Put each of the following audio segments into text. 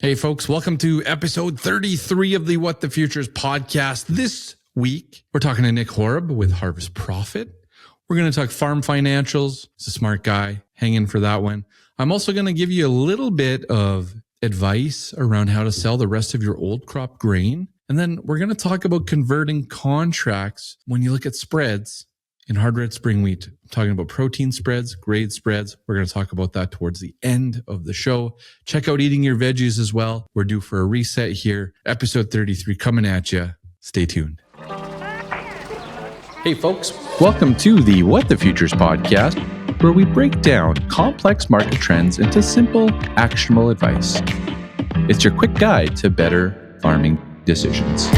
Hey, folks, welcome to episode 33 of the What the Futures podcast. This week, we're talking to Nick Horob with Harvest Profit. We're going to talk farm financials. He's a smart guy. Hang in for that one. I'm also going to give you a little bit of advice around how to sell the rest of your old crop grain. And then we're going to talk about converting contracts when you look at spreads in hard red spring wheat. I'm talking about protein spreads, grade spreads. We're going to talk about that towards the end of the show. Check out Eating Your Veggies as well. We're due for a reset here. Episode 33 coming at you. Stay tuned. Hey, folks. Welcome to the What the Futures podcast, where we break down complex market trends into simple, actionable advice. It's your quick guide to better farming decisions.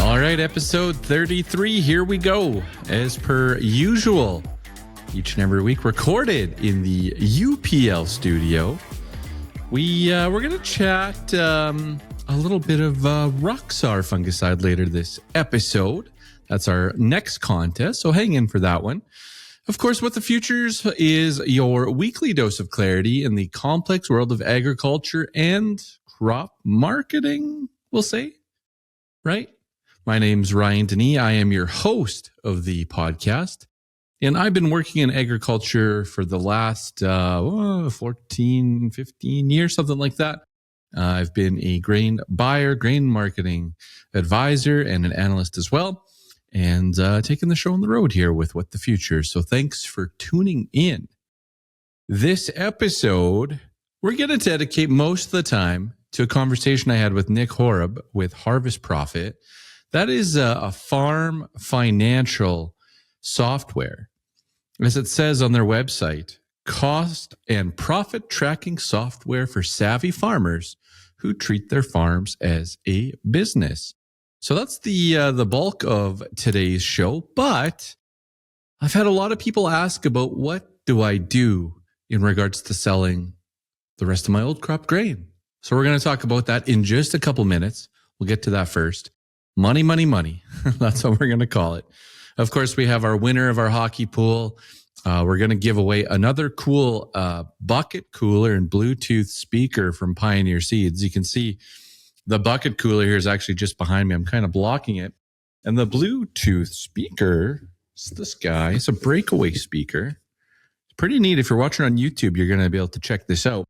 All right, episode 33, here we go. As per usual, each and every week recorded in the UPL studio. We're going to chat a little bit of Roxar fungicide later this episode. That's our next contest, so hang in for that one. Of course, What the Futures is your weekly dose of clarity in the complex world of agriculture and crop marketing, we'll say, right? My name's Ryan Denis. I am your host of the podcast. And I've been working in agriculture for the last 14, 15 years, something like that. I've been a grain buyer, grain marketing advisor, and an analyst as well, and taking the show on the road here with What the Future. So thanks for tuning in. This episode, we're going to dedicate most of the time to a conversation I had with Nick Horob with Harvest Profit. That is a farm financial software. As it says on their website, cost and profit tracking software for savvy farmers who treat their farms as a business. So that's the bulk of today's show. But I've had a lot of people ask about what do I do in regards to selling the rest of my old crop grain. So we're going to talk about that in just a couple minutes. We'll get to that first. Money, money, money. That's what we're going to call it. Of course, we have our winner of our hockey pool. We're going to give away another cool bucket cooler and Bluetooth speaker from Pioneer Seeds. You can see the bucket cooler here is actually just behind me. I'm kind of blocking it. And the Bluetooth speaker is this guy. It's a breakaway speaker. It's pretty neat. If you're watching on YouTube, you're going to be able to check this out.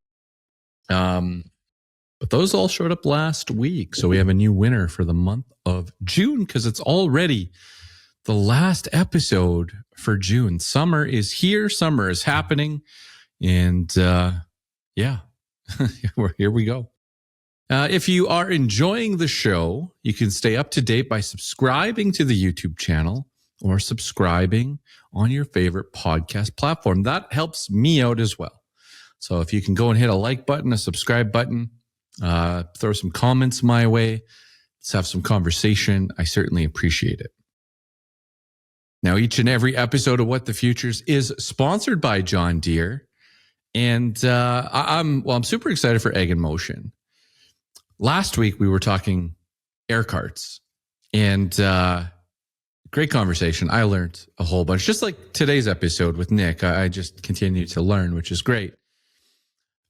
But those all showed up last week. So we have a new winner for the month of June because it's already the last episode for June. Summer is here. Summer is happening. And here we go. If you are enjoying the show, you can stay up to date by subscribing to the YouTube channel or subscribing on your favorite podcast platform. That helps me out as well. So if you can go and hit a like button, a subscribe button, throw some comments my way, let's have some conversation. I certainly appreciate it. Now, each and every episode of What the Futures is sponsored by John Deere. And I'm super excited for Ag in Motion. Last week, we were talking air carts. And great conversation. I learned a whole bunch. Just like today's episode with Nick, I just continue to learn, which is great.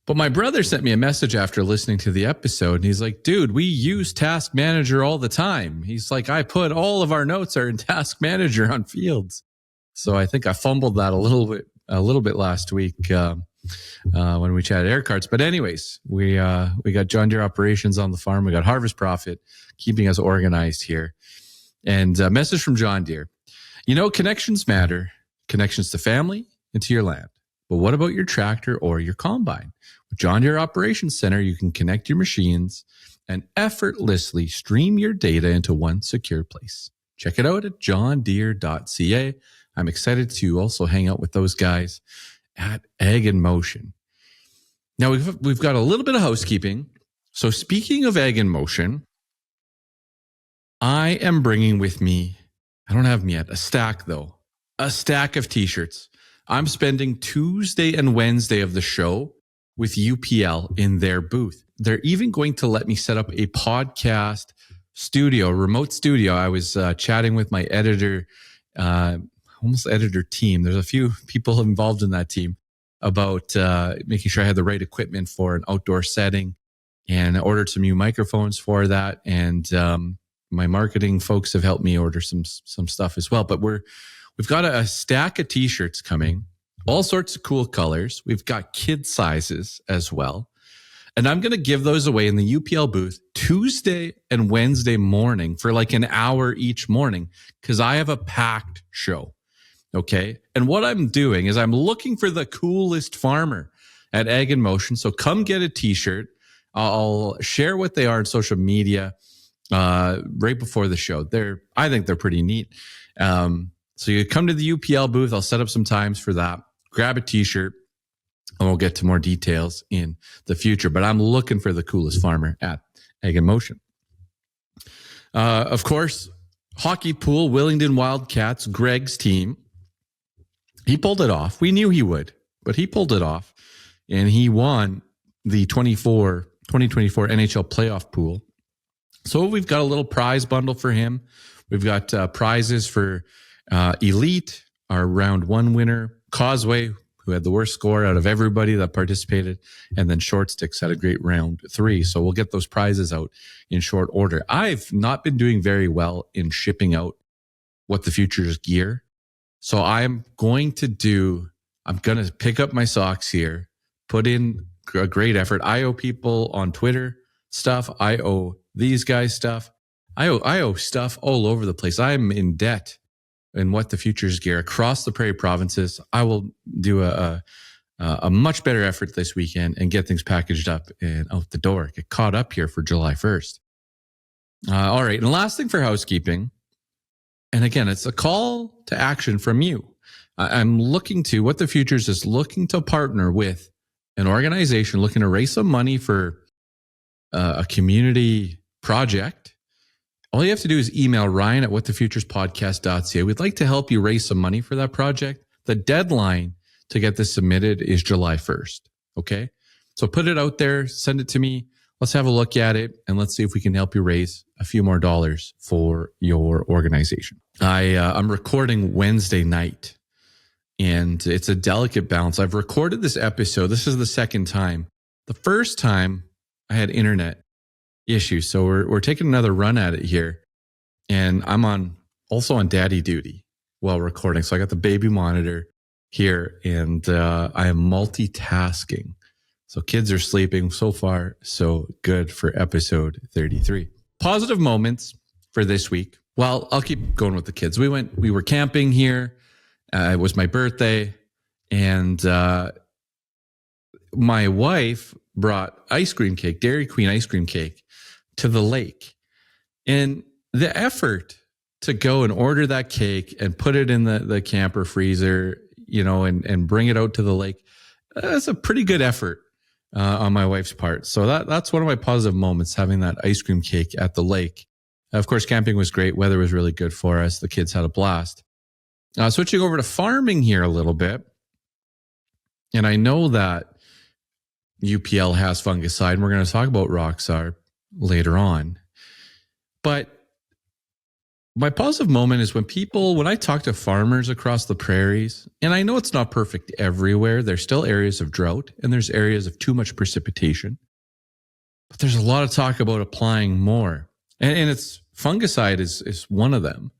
But my brother sent me a message after listening to the episode, and he's like, dude, we use Task Manager all the time. He's like, I put all of our notes are in Task Manager on Fields. So I think I fumbled that a little bit last week when we chatted air carts. But anyways, we got John Deere Operations on the farm. We got Harvest Profit keeping us organized here. And a message from John Deere. You know, connections matter. Connections to family and to your land. But what about your tractor or your combine? With John Deere Operations Center, you can connect your machines and effortlessly stream your data into one secure place. Check it out at johndeere.ca. I'm excited to also hang out with those guys at Ag in Motion. Now, we've got a little bit of housekeeping. So speaking of Ag in Motion, I am bringing with me, I don't have them yet, a stack of t-shirts. I'm spending Tuesday and Wednesday of the show with UPL in their booth. They're even going to let me set up a podcast remote studio. I was chatting with my editor, almost editor team. There's a few people involved in that team about making sure I had the right equipment for an outdoor setting, and I ordered some new microphones for that. And my marketing folks have helped me order some stuff as well. But we've got a stack of t-shirts coming, all sorts of cool colors. We've got kid sizes as well. And I'm going to give those away in the UPL booth Tuesday and Wednesday morning for like an hour each morning, because I have a packed show. Okay. And what I'm doing is I'm looking for the coolest farmer at Ag in Motion. So come get a t-shirt. I'll share what they are on social media right before the show. I think they're pretty neat. So you come to the UPL booth. I'll set up some times for that. Grab a t-shirt, and we'll get to more details in the future. But I'm looking for the coolest farmer at Ag in Motion. Of course, hockey pool, Willingdon Wildcats, Greg's team. He pulled it off. We knew he would, but he pulled it off, and he won the 2024 NHL playoff pool. So we've got a little prize bundle for him. We've got prizes for Elite, our round one winner, Causeway, who had the worst score out of everybody that participated, and then Short Sticks had a great round 3. So we'll get those prizes out in short order. I've not been doing very well in shipping out What the Future's gear. So I'm going to pick up my socks here, put in a great effort. I owe people on Twitter stuff. I owe these guys stuff. I owe stuff all over the place. I'm in debt in What the Future's gear across the Prairie provinces. I will do a much better effort this weekend and get things packaged up and out the door. Get caught up here for July 1st. All right. And last thing for housekeeping. And again, it's a call to action from you. I'm looking to What the Futures is looking to partner with an organization looking to raise some money for a community project. All you have to do is email Ryan at whatthefuturespodcast.ca. We'd like to help you raise some money for that project. The deadline to get this submitted is July 1st. Okay. So put it out there, send it to me. Let's have a look at it, and let's see if we can help you raise a few more dollars for your organization. I'm recording Wednesday night, and it's a delicate balance. I've recorded this episode. This is the second time. The first time I had internet issues, so we're taking another run at it here, and I'm also on daddy duty while recording. So I got the baby monitor here, and I am multitasking. So kids are sleeping. So far, so good for episode 33. Positive moments for this week. Well, I'll keep going with the kids. We were camping here. It was my birthday, and my wife brought ice cream cake, Dairy Queen ice cream cake, to the lake. And the effort to go and order that cake and put it in the camper freezer, and bring it out to the lake, that's a pretty good effort on my wife's part. So that's one of my positive moments, having that ice cream cake at the lake. Of course, camping was great. Weather was really good for us. The kids had a blast. Switching over to farming here a little bit. And I know that UPL has fungicide, and we're going to talk about Roxar later on. But my positive moment is when I talk to farmers across the prairies, and I know it's not perfect everywhere. There's still areas of drought, and there's areas of too much precipitation. But there's a lot of talk about applying more. And it's fungicide is one of them.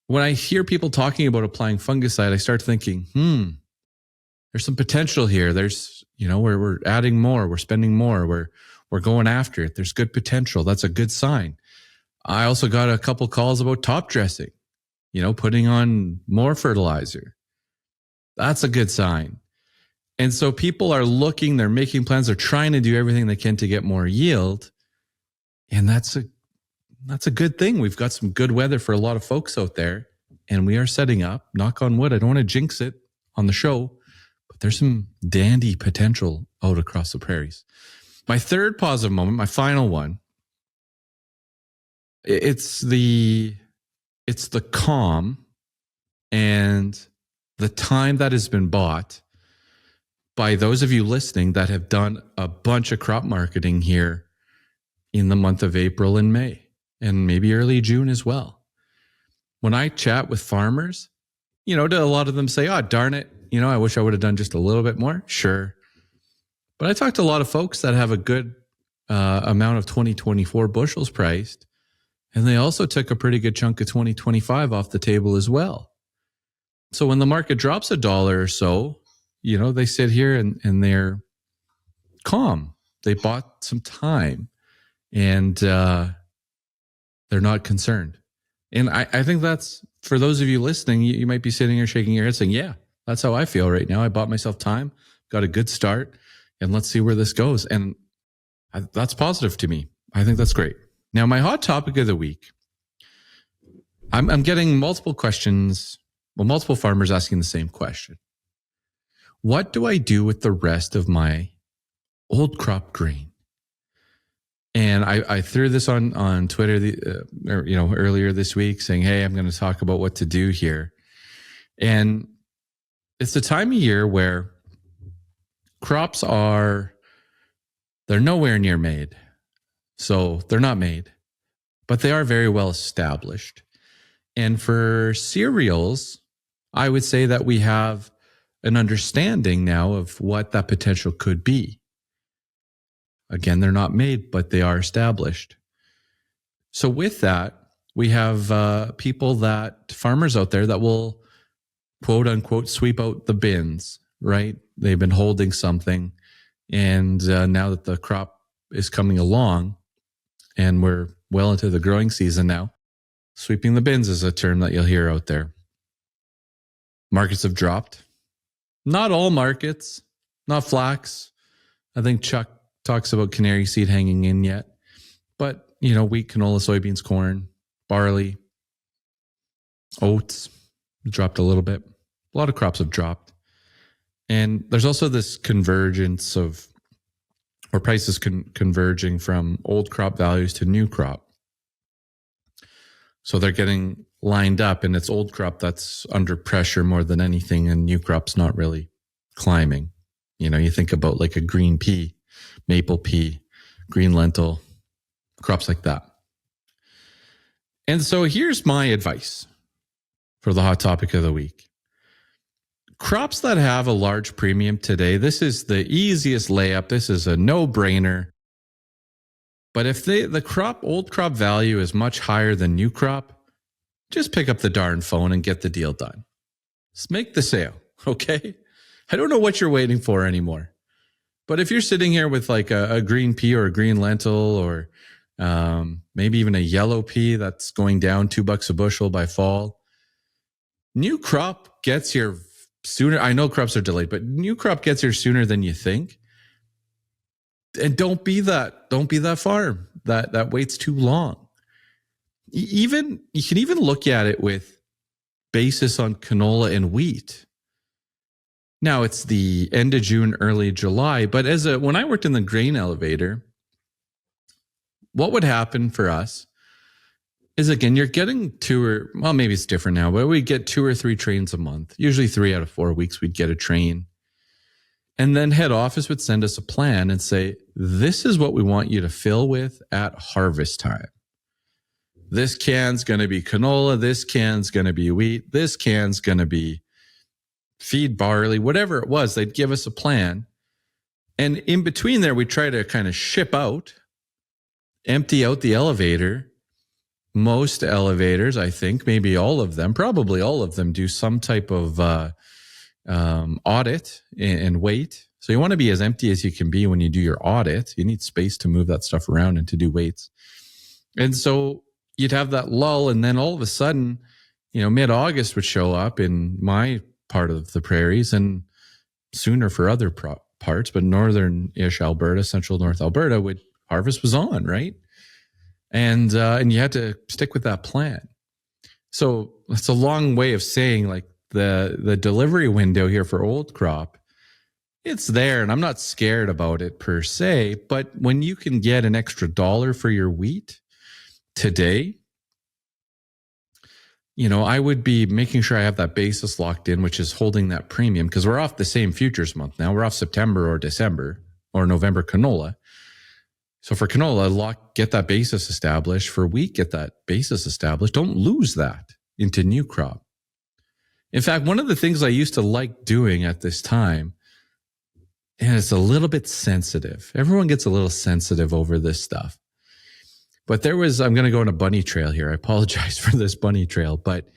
When I hear people talking about applying fungicide, I start thinking, there's some potential here. There's, we're adding more, we're spending more, we're going after it. There's good potential. That's a good sign. I also got a couple calls about top dressing, putting on more fertilizer. That's a good sign. And so people are looking, they're making plans, they're trying to do everything they can to get more yield. And that's a good thing. We've got some good weather for a lot of folks out there, and we are setting up, knock on wood. I don't want to jinx it on the show, but there's some dandy potential out across the prairies. My third positive moment, my final one, it's the calm and the time that has been bought by those of you listening that have done a bunch of crop marketing here in the month of April and May. and maybe early June as well. When I chat with farmers, a lot of them say, oh, darn it, I wish I would have done just a little bit more. Sure. But I talked to a lot of folks that have a good amount of 2024 bushels priced, and they also took a pretty good chunk of 2025 off the table as well. So when the market drops $1 or so, they sit here and they're calm. They bought some time, and they're not concerned. And I think that's, for those of you listening, you might be sitting here shaking your head saying, yeah, that's how I feel right now. I bought myself time, got a good start, and let's see where this goes. And that's positive to me. I think that's great. Now, my hot topic of the week, I'm getting multiple questions, multiple farmers asking the same question. What do I do with the rest of my old crop grain? And I threw this on Twitter, earlier this week, saying, "Hey, I'm going to talk about what to do here." And it's the time of year where crops they're nowhere near made, so they're not made, but they are very well established. And for cereals, I would say that we have an understanding now of what that potential could be. Again, they're not made, but they are established. So with that, we have farmers out there that will, quote unquote, sweep out the bins, right? They've been holding something, and now that the crop is coming along and we're well into the growing season now, sweeping the bins is a term that you'll hear out there. Markets have dropped. Not all markets, not flax. I think Chuck talks about canary seed hanging in yet. But, wheat, canola, soybeans, corn, barley, oats dropped a little bit. A lot of crops have dropped. And there's also this convergence of, or prices converging from old crop values to new crop. So they're getting lined up, and it's old crop that's under pressure more than anything, and new crop's not really climbing. You think about like a green pea, maple pea, green lentil, crops like that. And so here's my advice for the hot topic of the week. Crops that have a large premium today, this is the easiest layup. This is a no-brainer. But if the old crop value is much higher than new crop, just pick up the darn phone and get the deal done. Just make the sale, okay? I don't know what you're waiting for anymore. But if you're sitting here with like a green pea or a green lentil, or maybe even a yellow pea that's going down $2 a bushel by fall, new crop gets here sooner. I know crops are delayed, but new crop gets here sooner than you think. And don't be that farm that waits too long. You can even look at it with basis on canola and wheat. Now it's the end of June, early July, but when I worked in the grain elevator, what would happen for us is, again, you're getting maybe it's different now, but we get 2 or 3 trains a month. Usually 3 out of 4 weeks we'd get a train. And then head office would send us a plan and say, this is what we want you to fill with at harvest time. This can's going to be canola. This can's going to be wheat. This can's going to be feed barley, whatever it was. They'd give us a plan. And in between there, we try to kind of ship out, empty out the elevator. Most elevators, I think, maybe all of them, probably all of them, do some type of audit and weight. So you want to be as empty as you can be when you do your audit. You need space to move that stuff around and to do weights. And so you'd have that lull, and then all of a sudden, mid-August would show up in my part of the prairies, and sooner for other parts, but northern-ish Alberta, central North Alberta, harvest was on, right? And you had to stick with that plan. So it's a long way of saying, like, the delivery window here for old crop, it's there, and I'm not scared about it per se, but when you can get an extra $1 for your wheat today, I would be making sure I have that basis locked in, which is holding that premium, because we're off the same futures month now. We're off September or December or November canola. So for canola, get that basis established. For wheat, get that basis established. Don't lose that into new crop. In fact, one of the things I used to like doing at this time, and it's a little bit sensitive. Everyone gets a little sensitive over this stuff. But I'm going to go on a bunny trail here. I apologize for this bunny trail, but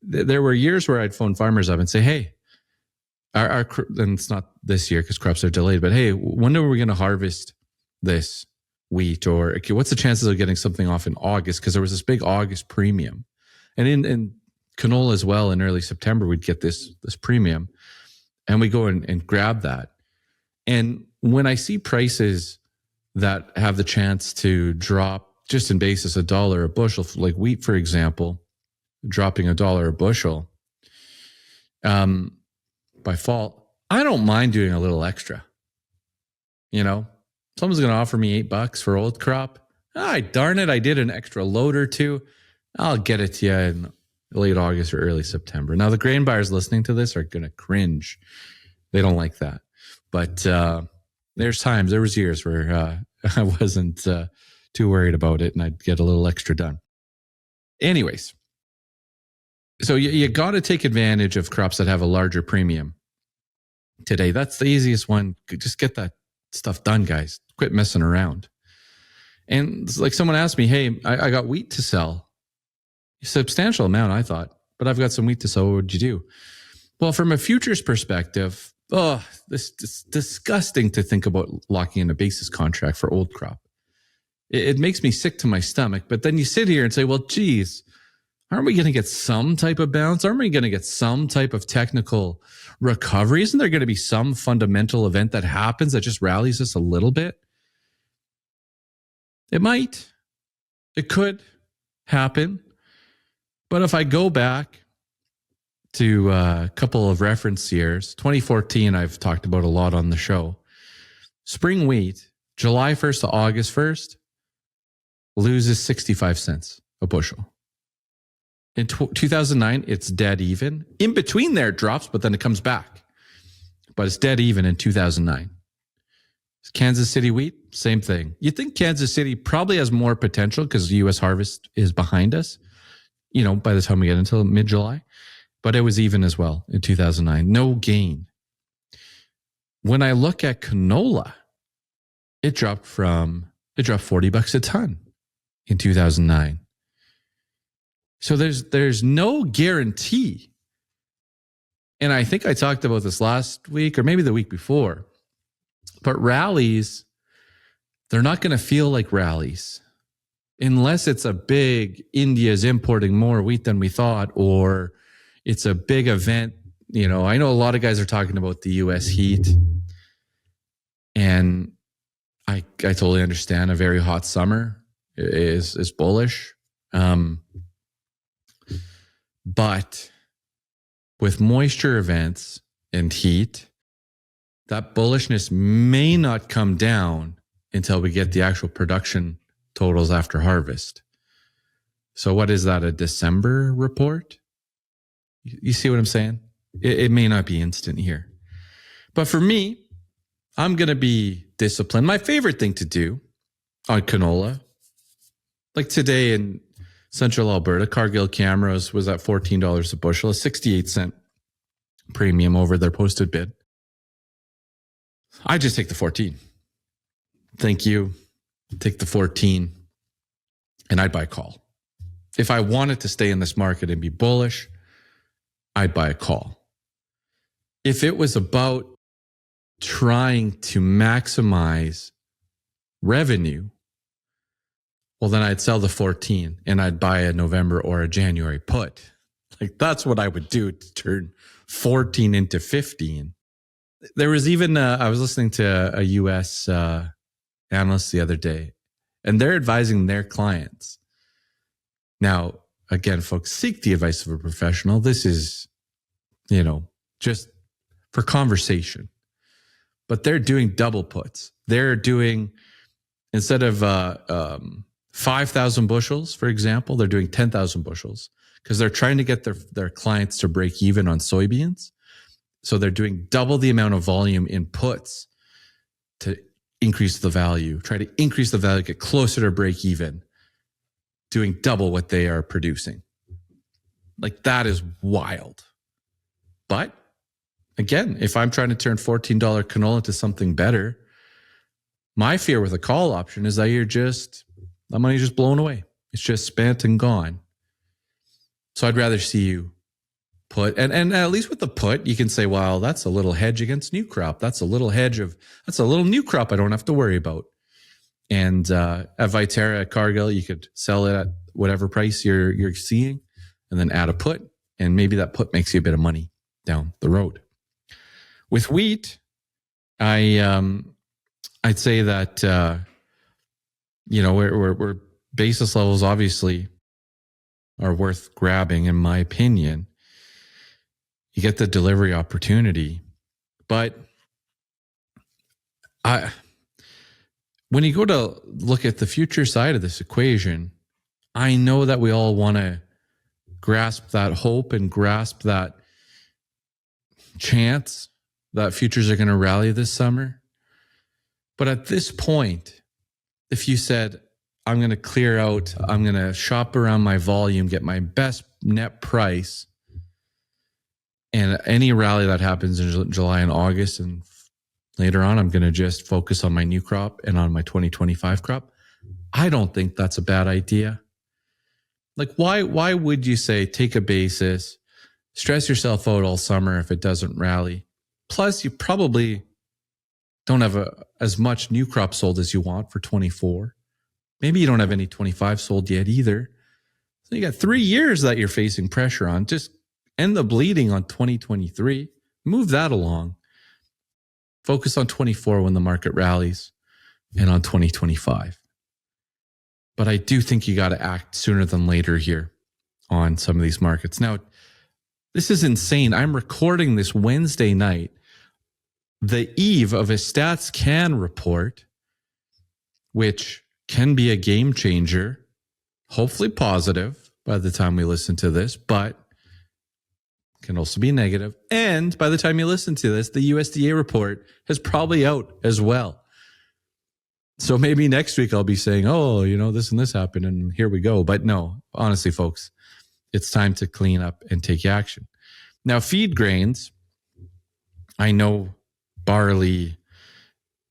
there were years where I'd phone farmers up and say, hey, and it's not this year because crops are delayed, but hey, when are we going to harvest this wheat? Or okay, what's the chances of getting something off in August? Because there was this big August premium. And in canola as well, in early September, we'd get this premium. And we go and grab that. And when I see prices that have the chance to drop just in basis $1 a bushel, like wheat, for example, dropping $1 a bushel, by fall, I don't mind doing a little extra. You know, someone's going to offer me $8 for old crop. Darn it, I did an extra load or two. I'll get it to you in late August or early September. Now, the grain buyers listening to this are going to cringe. They don't like that. But there was years where I wasn't too worried about it, and I'd get a little extra done. Anyways, so you got to take advantage of crops that have a larger premium today. That's the easiest one. Just get that stuff done, guys. Quit messing around. And it's like someone asked me, hey, I got wheat to sell. A substantial amount, I thought, but I've got some wheat to sell. What would you do? Well, from a futures perspective, it's disgusting to think about locking in a basis contract for old crop. It makes me sick to my stomach. But then you sit here and say, well, geez, aren't we going to get some type of bounce? Aren't we going to get some type of technical recovery? Isn't there going to be some fundamental event that happens that just rallies us a little bit? It might. It could happen. But if I go back to a couple of reference years, 2014, I've talked about a lot on the show. Spring wheat, July 1st to August 1st, loses 65 cents a bushel. In 2009, it's dead even. In between there, it drops, but then it comes back. But it's dead even in 2009. Kansas City wheat, same thing. You think Kansas City probably has more potential because the U.S. harvest is behind us, you know, by the time we get until mid-July. But it was even as well in 2009. No gain. When I look at canola, it dropped $40 a ton in 2009. So there's no guarantee. And I think I talked about this last week or maybe the week before. But rallies, they're not going to feel like rallies unless it's a big India's importing more wheat than we thought, or it's a big event. You know, I know a lot of guys are talking about the US heat, and I totally understand a very hot summer is bullish. But with moisture events and heat, that bullishness may not come down until we get the actual production totals after harvest. So what is that, a December report? You see what I'm saying? It may not be instant here. But for me, I'm going to be disciplined. My favorite thing to do on canola, like today in Central Alberta, Cargill Camrose was at $14 a bushel, a 68-cent premium over their posted bid. I just take the 14. Thank you. Take the 14, and I'd buy a call. If I wanted to stay in this market and be bullish, I'd buy a call. If it was about trying to maximize revenue, well, then I'd sell the 14 and I'd buy a November or a January put. Like, that's what I would do to turn 14 into 15. There was even, I was listening to a U.S. analyst the other day, and they're advising their clients. Now, again, folks, seek the advice of a professional. This is, just for conversation. But they're doing double puts. They're doing, instead of 5,000 bushels, for example, they're doing 10,000 bushels because they're trying to get their clients to break even on soybeans. So they're doing double the amount of volume in puts to increase the value, try to increase the value, get closer to break even, doing double what they are producing. Like, that is wild. But again, if I'm trying to turn $14 canola into something better, my fear with a call option is that that money's just blown away. It's just spent and gone. So I'd rather see you put, and at least with the put, you can say, well, that's a little hedge against new crop. That's a little new crop I don't have to worry about. And at Viterra, at Cargill, you could sell it at whatever price you're seeing, and then add a put, and maybe that put makes you a bit of money down the road. With wheat, I'd say that we're basis levels obviously are worth grabbing, in my opinion. You get the delivery opportunity, but when you go to look at the future side of this equation, I know that we all want to grasp that hope and grasp that chance that futures are going to rally this summer. But at this point, if you said, I'm going to clear out, I'm going to shop around my volume, get my best net price, and any rally that happens in July and August and later on, I'm going to just focus on my new crop and on my 2025 crop, I don't think that's a bad idea. Like, why would you say take a basis, stress yourself out all summer if it doesn't rally? Plus, you probably don't have as much new crop sold as you want for 24. Maybe you don't have any 25 sold yet either. So you got 3 years that you're facing pressure on. Just end the bleeding on 2023. Move that along. Focus on 24 when the market rallies, and on 2025. But I do think you got to act sooner than later here on some of these markets. Now, this is insane. I'm recording this Wednesday night, the eve of a StatsCan report, which can be a game changer, hopefully positive by the time we listen to this, but can also be negative. And by the time you listen to this, the USDA report is probably out as well. So maybe next week I'll be saying, oh, this and this happened and here we go. But no, honestly, folks, it's time to clean up and take action. Now, feed grains, I know barley,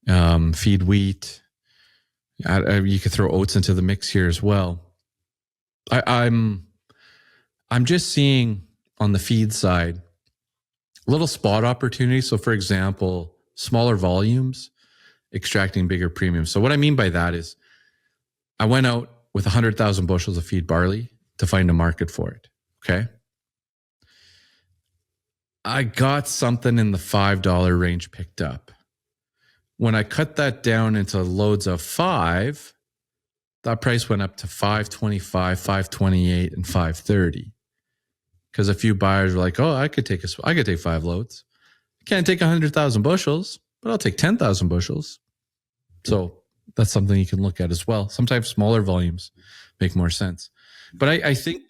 feed wheat, you could throw oats into the mix here as well. I'm just seeing on the feed side little spot opportunities. So, for example, smaller volumes extracting bigger premiums. So what I mean by that is I went out with 100,000 bushels of feed barley to find a market for it. Okay. I got something in the $5 range picked up. When I cut that down into loads of 5, that price went up to $5.25, $5.28, and $5.30. Because a few buyers were like, oh, I could take 5 loads. I can't take 100,000 bushels, but I'll take 10,000 bushels. So that's something you can look at as well. Sometimes smaller volumes make more sense. But I think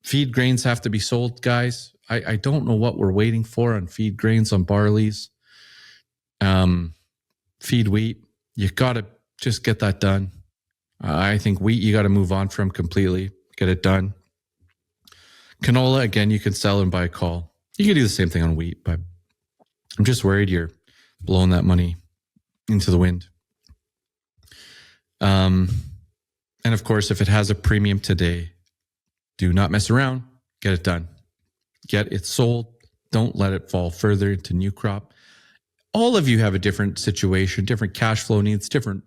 feed grains have to be sold, guys. I don't know what we're waiting for on feed grains, on barleys. Feed wheat, you got to just get that done. I think wheat, you got to move on from completely, get it done. Canola, again, you can sell and buy a call. You can do the same thing on wheat, but I'm just worried you're blowing that money into the wind. And of course, if it has a premium today, do not mess around. Get it done. Get it sold. Don't let it fall further into new crop. All of you have a different situation, different cash flow needs, different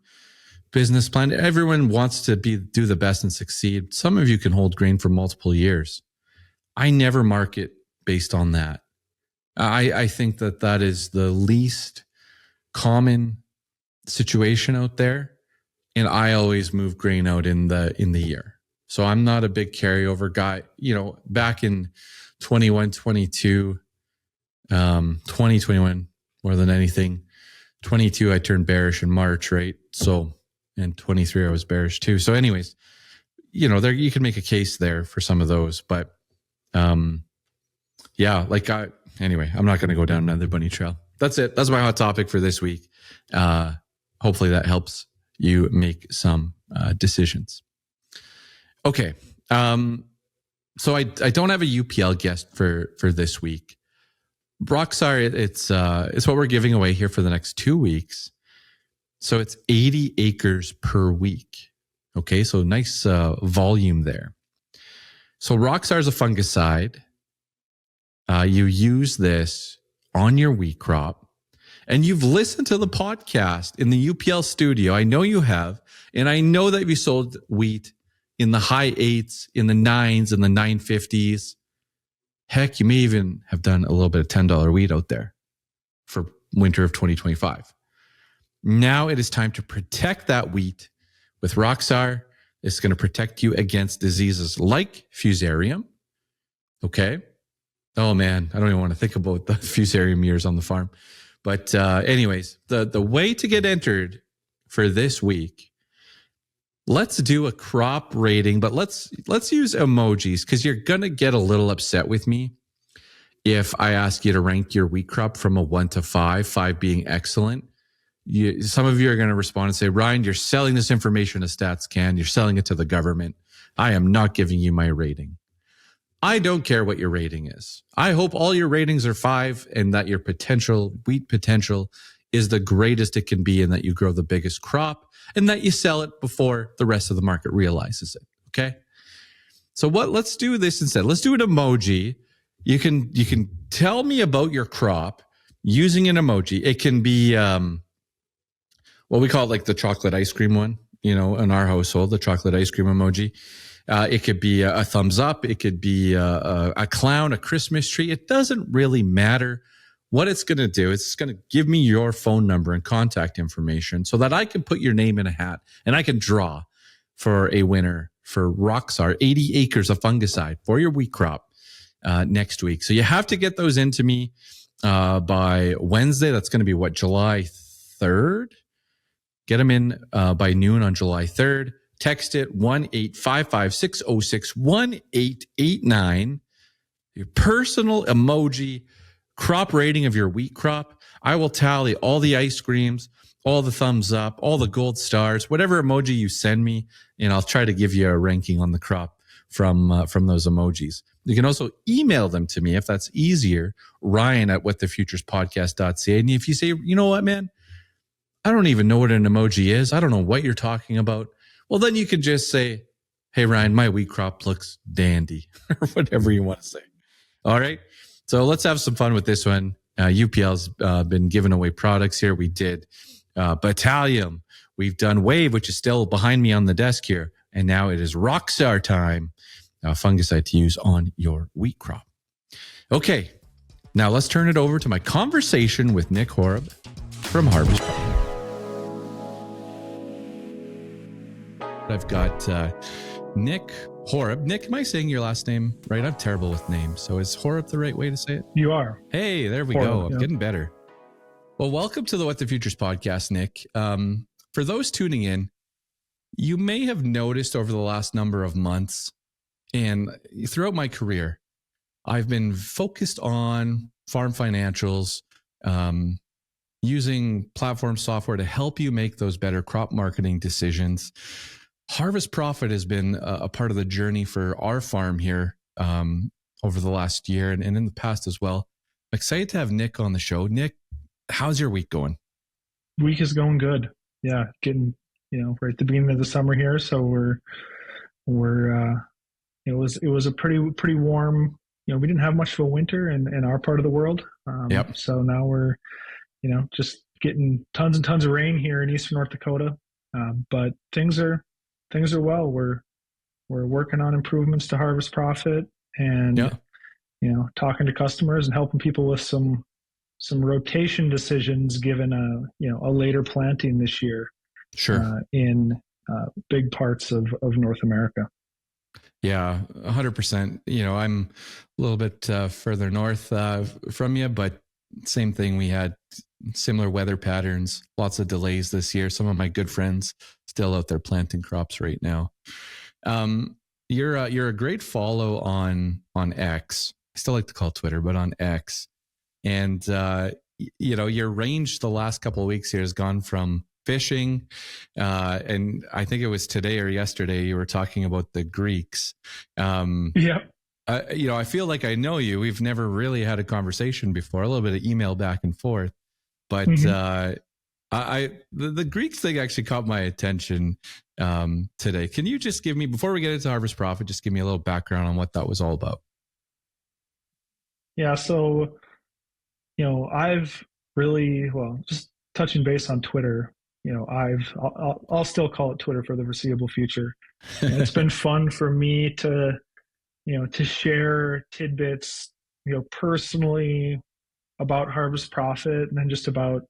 business plan. Everyone wants to do the best and succeed. Some of you can hold grain for multiple years. I never market based on that. I think that is the least common situation out there. And I always move grain out in the year. So I'm not a big carryover guy. Back in 21, 22, 2021, more than anything. 22, I turned bearish in March, right? So, and 23, I was bearish too. So anyways, there you can make a case there for some of those, but anyway, I'm not going to go down another bunny trail. That's it. That's my hot topic for this week. hopefully that helps you make some decisions. Okay. So I don't have a UPL guest for this week. Rockstar, it's what we're giving away here for the next 2 weeks. So it's 80 acres per week. Okay, so nice volume there. So Rockstar is a fungicide. You use this on your wheat crop, and you've listened to the podcast in the UPL studio. I know you have, and I know that you sold wheat in the high 8s, in the 9s, in the 950s. Heck, you may even have done a little bit of $10 wheat out there for winter of 2025. Now it is time to protect that wheat with Rockstar. It's going to protect you against diseases like fusarium. Okay. Oh man, I don't even want to think about the fusarium years on the farm. But anyways, the way to get entered for this week, let's do a crop rating, but let's use emojis, because you're going to get a little upset with me if I ask you to rank your wheat crop from a 1 to 5, 5 being excellent. Some of you are going to respond and say, Ryan, you're selling this information to StatsCan. You're selling it to the government. I am not giving you my rating. I don't care what your rating is. I hope all your ratings are 5 and that your wheat potential is the greatest it can be, and that you grow the biggest crop and that you sell it before the rest of the market realizes it. Okay. So let's do this instead. Let's do an emoji. You can tell me about your crop using an emoji. It can be, what we call it, like the chocolate ice cream one, in our household, the chocolate ice cream emoji. It could be a thumbs up. It could be a clown, a Christmas tree. It doesn't really matter. What it's going to do is it's going to give me your phone number and contact information so that I can put your name in a hat and I can draw for a winner for Rockstar 80 acres of fungicide for your wheat crop next week. So you have to get those into me by Wednesday. That's going to be July 3rd? Get them in by noon on July 3rd. Text it 1-855-606-1889. Your personal emoji crop rating of your wheat crop. I will tally all the ice creams, all the thumbs up, all the gold stars, whatever emoji you send me, and I'll try to give you a ranking on the crop from those emojis. You can also email them to me if that's easier, ryan@whatthefuturespodcast.ca. And if you say, you know what, man, I don't even know what an emoji is. I don't know what you're talking about. Well, then you can just say, hey, Ryan, my wheat crop looks dandy, or whatever you want to say. All right. So let's have some fun with this one. UPL's been giving away products here. We did Battalium. We've done Wave, which is still behind me on the desk here. And now it is Rockstar time, fungicide to use on your wheat crop. Okay. Now let's turn it over to my conversation with Nick Horob from Harvest Profit. I've got Nick Horob. Nick, am I saying your last name right? I'm terrible with names. So is Horob the right way to say it? You are. Hey, there we go. I'm getting better. Well, welcome to the What the Futures podcast, Nick. For those tuning in, you may have noticed over the last number of months and throughout my career, I've been focused on farm financials, using platform software to help you make those better crop marketing decisions. Harvest Profit has been a part of the journey for our farm here over the last year and in the past as well. I'm excited to have Nick on the show. Nick, how's your week going? Week is going good. Yeah, getting right at the beginning of the summer here, so it was a pretty warm. We didn't have much of a winter in our part of the world. Yep. So now we're just getting tons and tons of rain here in eastern North Dakota. But things are well. We're working on improvements to Harvest Profit and talking to customers and helping people with some rotation decisions given a later planting this year. Sure. In big parts of North America. Yeah, 100%. I'm a little bit further north from you, but same thing. We had similar weather patterns, lots of delays this year. Some of my good friends still out there planting crops right now. You're a great follow on X. I still like to call it Twitter, but on X. And your range the last couple of weeks here has gone from fishing. And I think it was today or yesterday you were talking about the Greeks. Yeah. I feel like I know you. We've never really had a conversation before, a little bit of email back and forth. But the Greeks thing actually caught my attention today. Can you just give me, before we get into Harvest Profit, just give me a little background on what that was all about? Yeah. So, I've really, just touching base on Twitter, I'll still call it Twitter for the foreseeable future. It's been fun for me to share tidbits, personally about Harvest Profit and then just about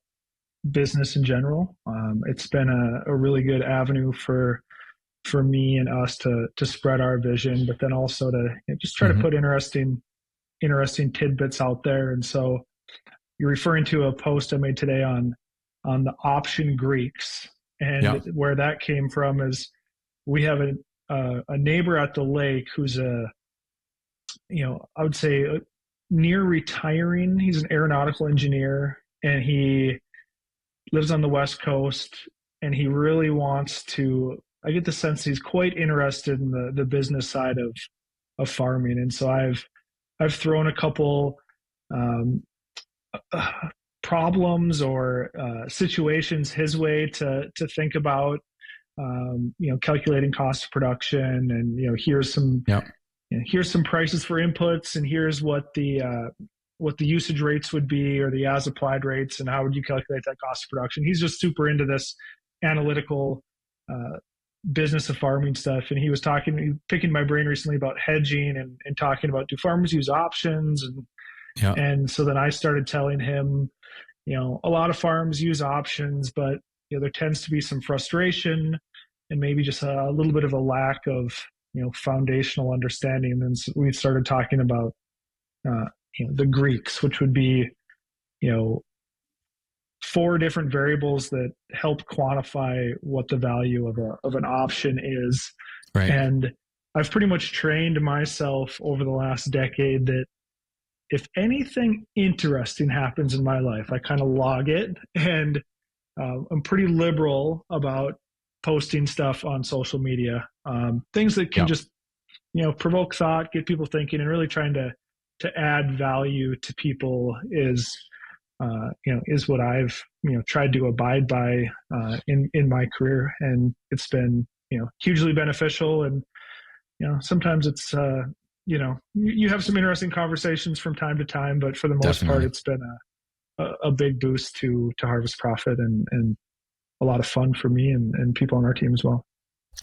business in general. It's been a really good avenue for me and us to spread our vision, but then also to just try to put interesting tidbits out there. And so you're referring to a post I made today on the option Greeks, and where that came from is we have a neighbor at the lake who's I would say near retiring. He's an aeronautical engineer, and he lives on the West Coast, and he really wants to. I get the sense he's quite interested in the business side of farming, and so I've thrown a couple problems or situations his way to think about. Calculating cost of production, and here's some prices for inputs, and here's what the usage rates would be, or the as applied rates, and how would you calculate that cost of production. He's just super into this analytical business of farming stuff, and he was picking my brain recently about hedging and talking about, do farmers use options, and so then I started telling him, a lot of farms use options, but there tends to be some frustration and maybe just a little bit of a lack of foundational understanding. And then we started talking about the Greeks, which would be 4 different variables that help quantify what the value of an option is. Right. And I've pretty much trained myself over the last decade that if anything interesting happens in my life, I kind of log it, and I'm pretty liberal about posting stuff on social media, things that can just provoke thought, get people thinking, and really trying to add value to people is what I've tried to abide by in my career, and it's been hugely beneficial. And sometimes it's you have some interesting conversations from time to time, but for the most part, it's been a big boost to Harvest Profit, and a lot of fun for me and people on our team as well.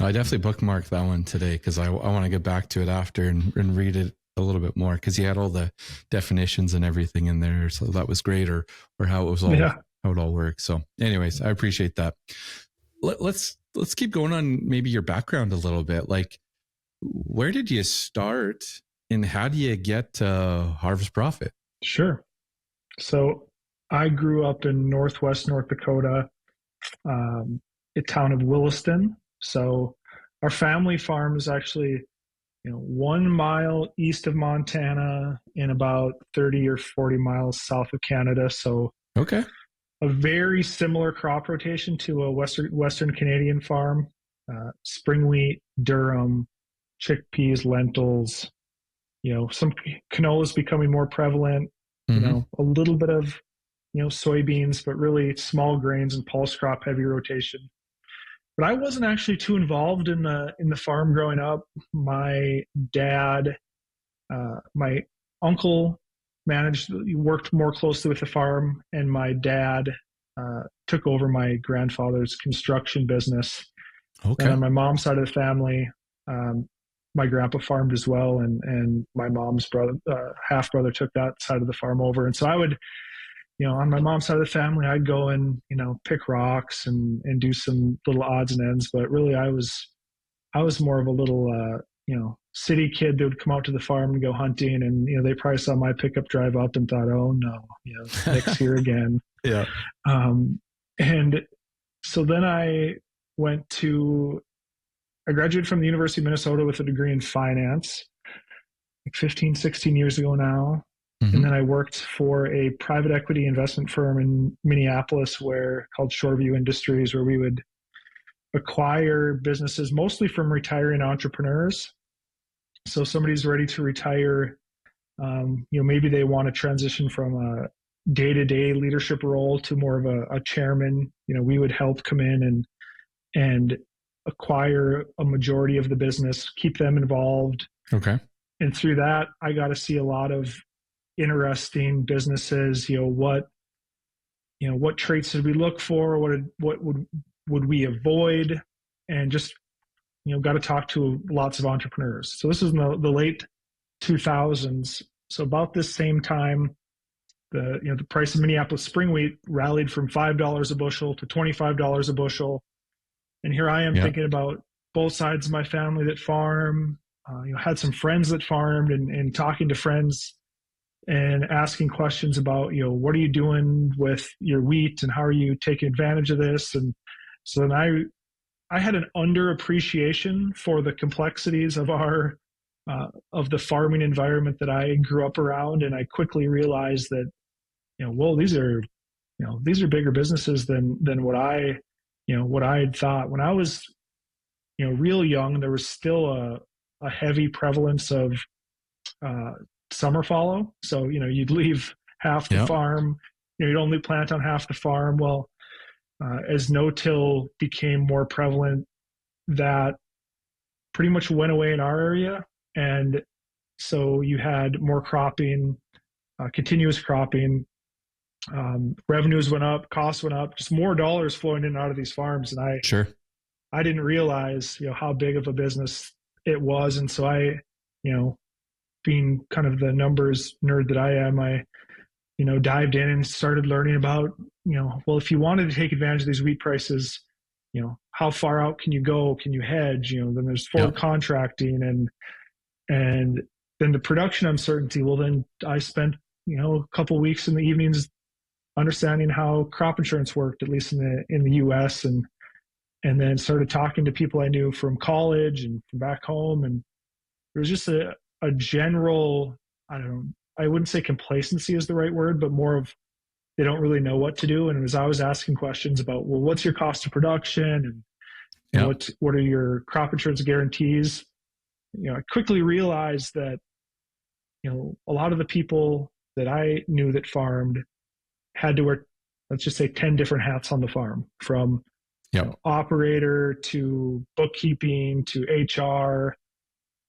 I definitely bookmarked that one today because I want to get back to it after and read it a little bit more, because you had all the definitions and everything in there. So that was great, or how it was all, how it all works. So anyways, I appreciate that. Let's keep going on maybe your background a little bit. Like, where did you start and how do you get to Harvest Profit? Sure. So I grew up in Northwest North Dakota, a town of Williston. So our family farm is actually 1 mile east of Montana and about 30 or 40 miles south of Canada. So a very similar crop rotation to a Western Canadian farm. Spring wheat, durum, chickpeas, lentils, some canola is becoming more prevalent, a little bit of, soybeans, but really small grains and pulse crop heavy rotation. But I wasn't actually too involved in the farm growing up. My dad, my uncle worked more closely with the farm, and my dad took over my grandfather's construction business. And on my mom's side of the family, my grandpa farmed as well, and my mom's brother, half brother, took that side of the farm over. And so I would, on my mom's side of the family, I'd go and pick rocks and do some little odds and ends. But really, I was more of a little city kid that would come out to the farm and go hunting, and they probably saw my pickup drive up and thought, oh no, Nick's here again. And so then I graduated from the University of Minnesota with a degree in finance, like 15, 16 years ago now. And then I worked for a private equity investment firm in Minneapolis called Shoreview Industries, where we would acquire businesses mostly from retiring entrepreneurs. So somebody's ready to retire. Maybe they want to transition from a day-to-day leadership role to more of a chairman. We would help come in and acquire a majority of the business, keep them involved. Okay. And through that, I got to see a lot of interesting businesses. What traits did we look for? What would we avoid? And just got to talk to lots of entrepreneurs. So this is in the late 2000s. So about this same time, the price of Minneapolis spring wheat rallied from $5 a bushel to $25 a bushel. And here I am thinking about both sides of my family that farm. Had some friends that farmed, and talking to friends and asking questions about, what are you doing with your wheat and how are you taking advantage of this? And so then I had an underappreciation for the complexities of of the farming environment that I grew up around. And I quickly realized that, these are bigger businesses than what I had thought. When I was, real young, there was still a heavy prevalence of summer fallow. So, you'd leave half the farm, you'd only plant on half the farm. Well, as no-till became more prevalent, that pretty much went away in our area. And so you had more cropping, continuous cropping, revenues went up, costs went up, just more dollars flowing in and out of these farms. And I didn't realize, how big of a business it was. And so I, being kind of the numbers nerd that I am, I, dived in and started learning about, well, if you wanted to take advantage of these wheat prices, how far out can you go? Can you hedge? Then there's forward contracting and then the production uncertainty. Well, then I spent, a couple of weeks in the evenings understanding how crop insurance worked, at least in the US, and then started talking to people I knew from college and from back home. And there was just a general, I wouldn't say complacency is the right word, but more of they don't really know what to do. And as I was asking questions about, well, what's your cost of production and what are your crop insurance guarantees? I quickly realized that, a lot of the people that I knew that farmed had to wear, let's just say 10 different hats on the farm, from operator to bookkeeping to HR,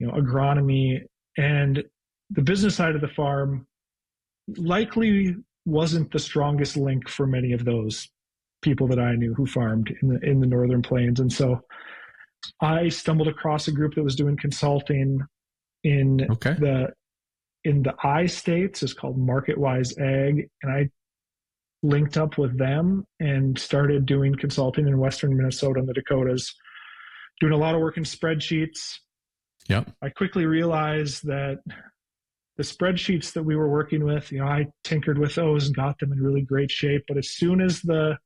agronomy. And the business side of the farm likely wasn't the strongest link for many of those people that I knew who farmed in the Northern Plains. And so I stumbled across a group that was doing consulting in the I states. It's called MarketWise Ag. And I linked up with them and started doing consulting in Western Minnesota and the Dakotas, doing a lot of work in spreadsheets. I quickly realized that the spreadsheets that we were working with, I tinkered with those and got them in really great shape. But as soon as the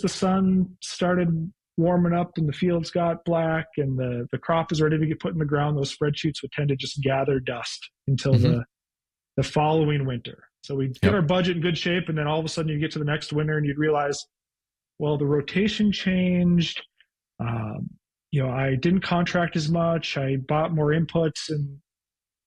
sun started warming up and the fields got black and the crop is ready to get put in the ground, those spreadsheets would tend to just gather dust until the following winter. So we'd get our budget in good shape, and then all of a sudden you get to the next winter and you'd realize, well, the rotation changed. I didn't contract as much. I bought more inputs, and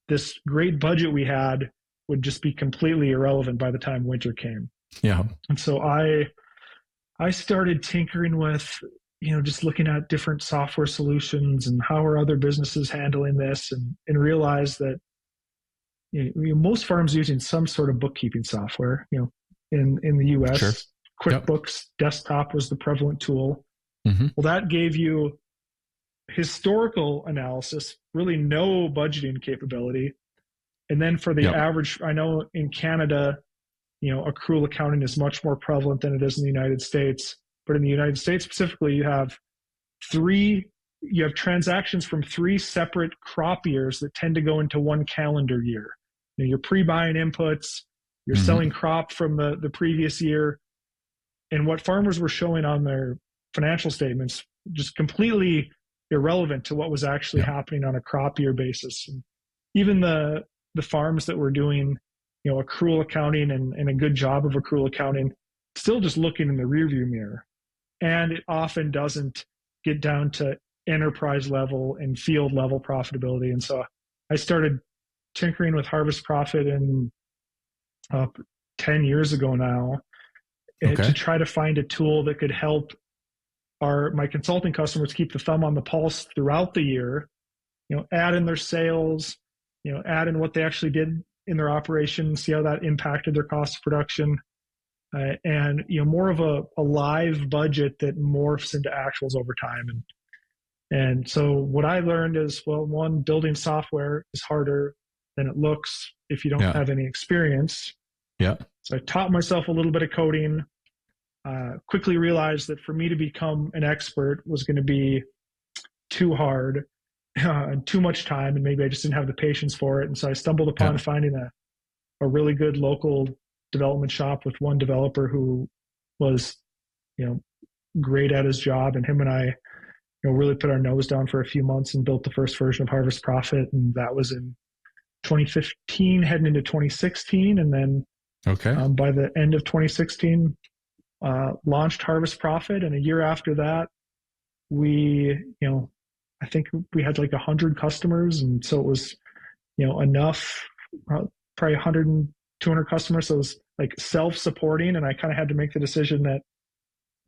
this great budget we had would just be completely irrelevant by the time winter came. And so I started tinkering with, just looking at different software solutions and how are other businesses handling this, and realized that most farms using some sort of bookkeeping software. In the US, QuickBooks Desktop was the prevalent tool. Well, that gave you historical analysis, really no budgeting capability. And then for the average, I know in Canada, accrual accounting is much more prevalent than it is in the United States. But in the United States specifically, you have transactions from 3 separate crop years that tend to go into one calendar year. You're pre-buying inputs, you're selling crop from the previous year. And what farmers were showing on their financial statements, just completely irrelevant to what was actually happening on a crop year basis. And even the the farms that were doing, accrual accounting and a good job of accrual accounting, still just looking in the rearview mirror. And it often doesn't get down to enterprise level and field level profitability. And so I started tinkering with Harvest Profit 10 years ago now, to try to find a tool that could help my consulting customers keep the thumb on the pulse throughout the year, add in their sales, add in what they actually did in their operation, see how that impacted their cost of production, and more of a live budget that morphs into actuals over time. And so what I learned is, well, one, building software is harder than it looks if you don't have any experience. Yeah. So I taught myself a little bit of coding, quickly realized that for me to become an expert was going to be too hard and too much time, and maybe I just didn't have the patience for it. And so I stumbled upon finding a really good local development shop with one developer who was, great at his job, and him and I, really put our nose down for a few months and built the first version of Harvest Profit, and that was in 2015, heading into 2016, and then by the end of 2016, launched Harvest Profit, and a year after that, we, I think we had like 100 customers, and so it was, enough, probably 100 and 200 customers, so it was like self-supporting, and I kind of had to make the decision that,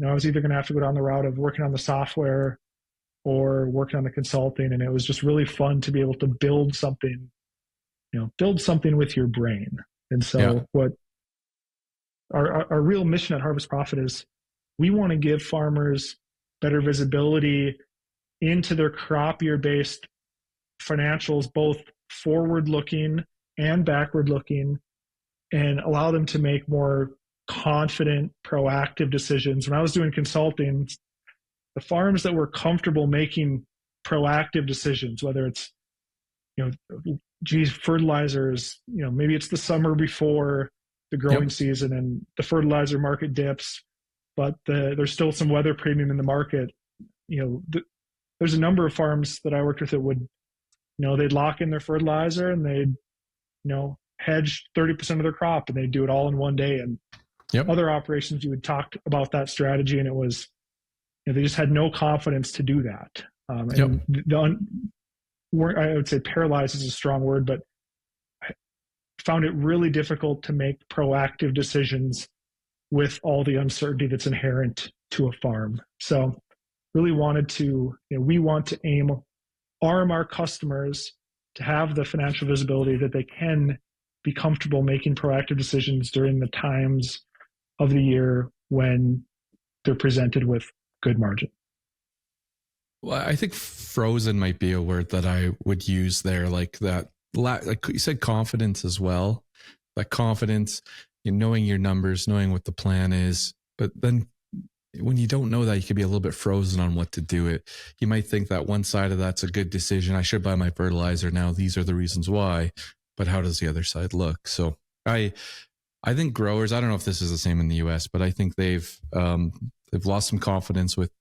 I was either going to have to go down the route of working on the software or working on the consulting, and it was just really fun to be able to build something with your brain. And so what our real mission at Harvest Profit is, we want to give farmers better visibility into their crop year-based financials, both forward-looking and backward-looking, and allow them to make more confident, proactive decisions. When I was doing consulting, the farms that were comfortable making proactive decisions, whether it's, fertilizers, maybe it's the summer before the growing season and the fertilizer market dips, but there's still some weather premium in the market. There's a number of farms that I worked with that would, they'd lock in their fertilizer and they'd, hedge 30% of their crop, and they'd do it all in one day. And other operations, you would talk about that strategy, and it was, they just had no confidence to do that. And I would say paralyzed is a strong word, but I found it really difficult to make proactive decisions with all the uncertainty that's inherent to a farm. So really wanted to, we want to arm our customers to have the financial visibility that they can be comfortable making proactive decisions during the times of the year when they're presented with good margin. Well, I think frozen might be a word that I would use there, like that, like you said, confidence as well. That confidence in knowing your numbers, knowing what the plan is. But then when you don't know that, you could be a little bit frozen on what to do. You might think that one side of that's a good decision. I should buy my fertilizer now. These are the reasons why. But how does the other side look? So I think growers, I don't know if this is the same in the US, but I think they've lost some confidence with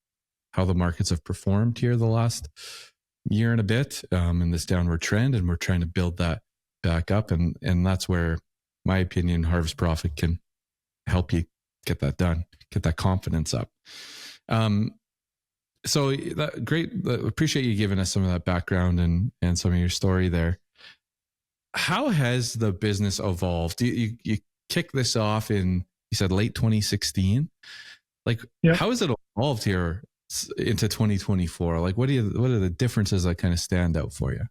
how the markets have performed here the last year and a bit in this downward trend. And we're trying to build that back up. And that's where, my opinion, Harvest Profit can help you get that done, get that confidence up. So great. Appreciate you giving us some of that background and some of your story there. How has the business evolved? You kicked this off in, you said late 2016. Like, how has it evolved here into 2024? Like, what are the differences that kind of stand out for you?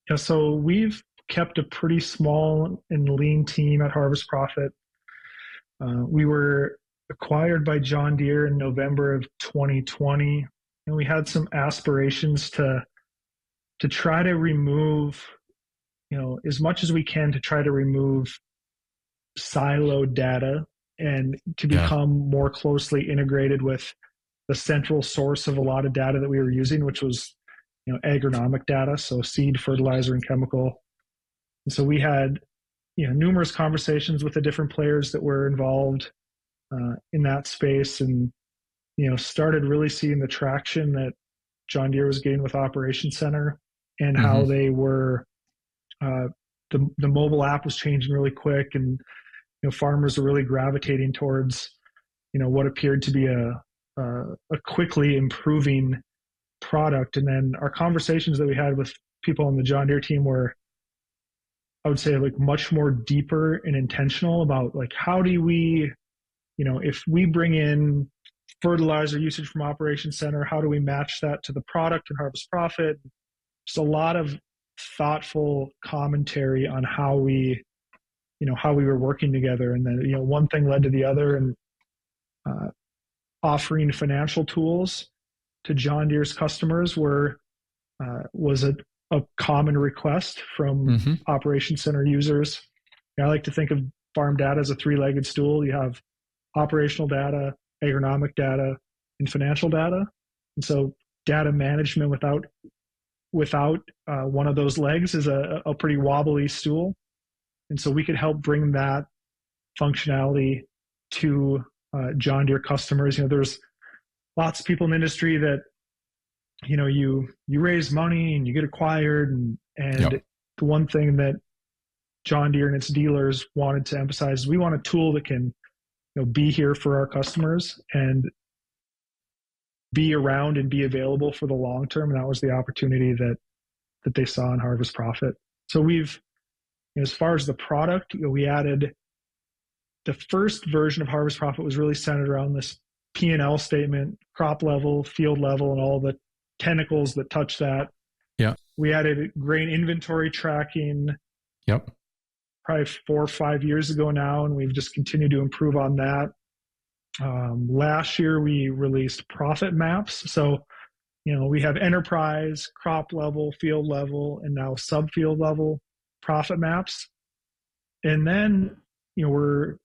Yeah, so we've kept a pretty small and lean team at Harvest Profit. We were acquired by John Deere in November of 2020, and we had some aspirations to try to remove, as much as we can, to try to remove siloed data and to become more closely integrated with the central source of a lot of data that we were using, which was, agronomic data, so seed, fertilizer, and chemical. And so we had, numerous conversations with the different players that were involved in that space, and started really seeing the traction that John Deere was getting with Operations Center and how they were the mobile app was changing really quick, and farmers were really gravitating towards what appeared to be a quickly improving product. And then our conversations that we had with people on the John Deere team were, I would say, like much more deeper and intentional about like, how do we, if we bring in fertilizer usage from Operations Center, how do we match that to the product and harvest profit? Just a lot of thoughtful commentary on how we were working together. And then, one thing led to the other, and offering financial tools to John Deere's customers was a common request from Operations Center users. I like to think of farm data as a three-legged stool. You have operational data, agronomic data, and financial data. And so data management without one of those legs is a pretty wobbly stool. And so we could help bring that functionality to John Deere customers. There's lots of people in the industry that, you raise money and you get acquired. And the one thing that John Deere and its dealers wanted to emphasize is we want a tool that can be here for our customers and be around and be available for the long term. And that was the opportunity that they saw in Harvest Profit. So we've, as far as the product, we added the first version of Harvest Profit was really centered around this P&L statement, crop level, field level, and all the tentacles that touch that. Yeah. We added grain inventory tracking. Yep. Probably 4 or 5 years ago now, and we've just continued to improve on that. Last year, we released profit maps. So, we have enterprise, crop level, field level, and now subfield level profit maps. And then, we're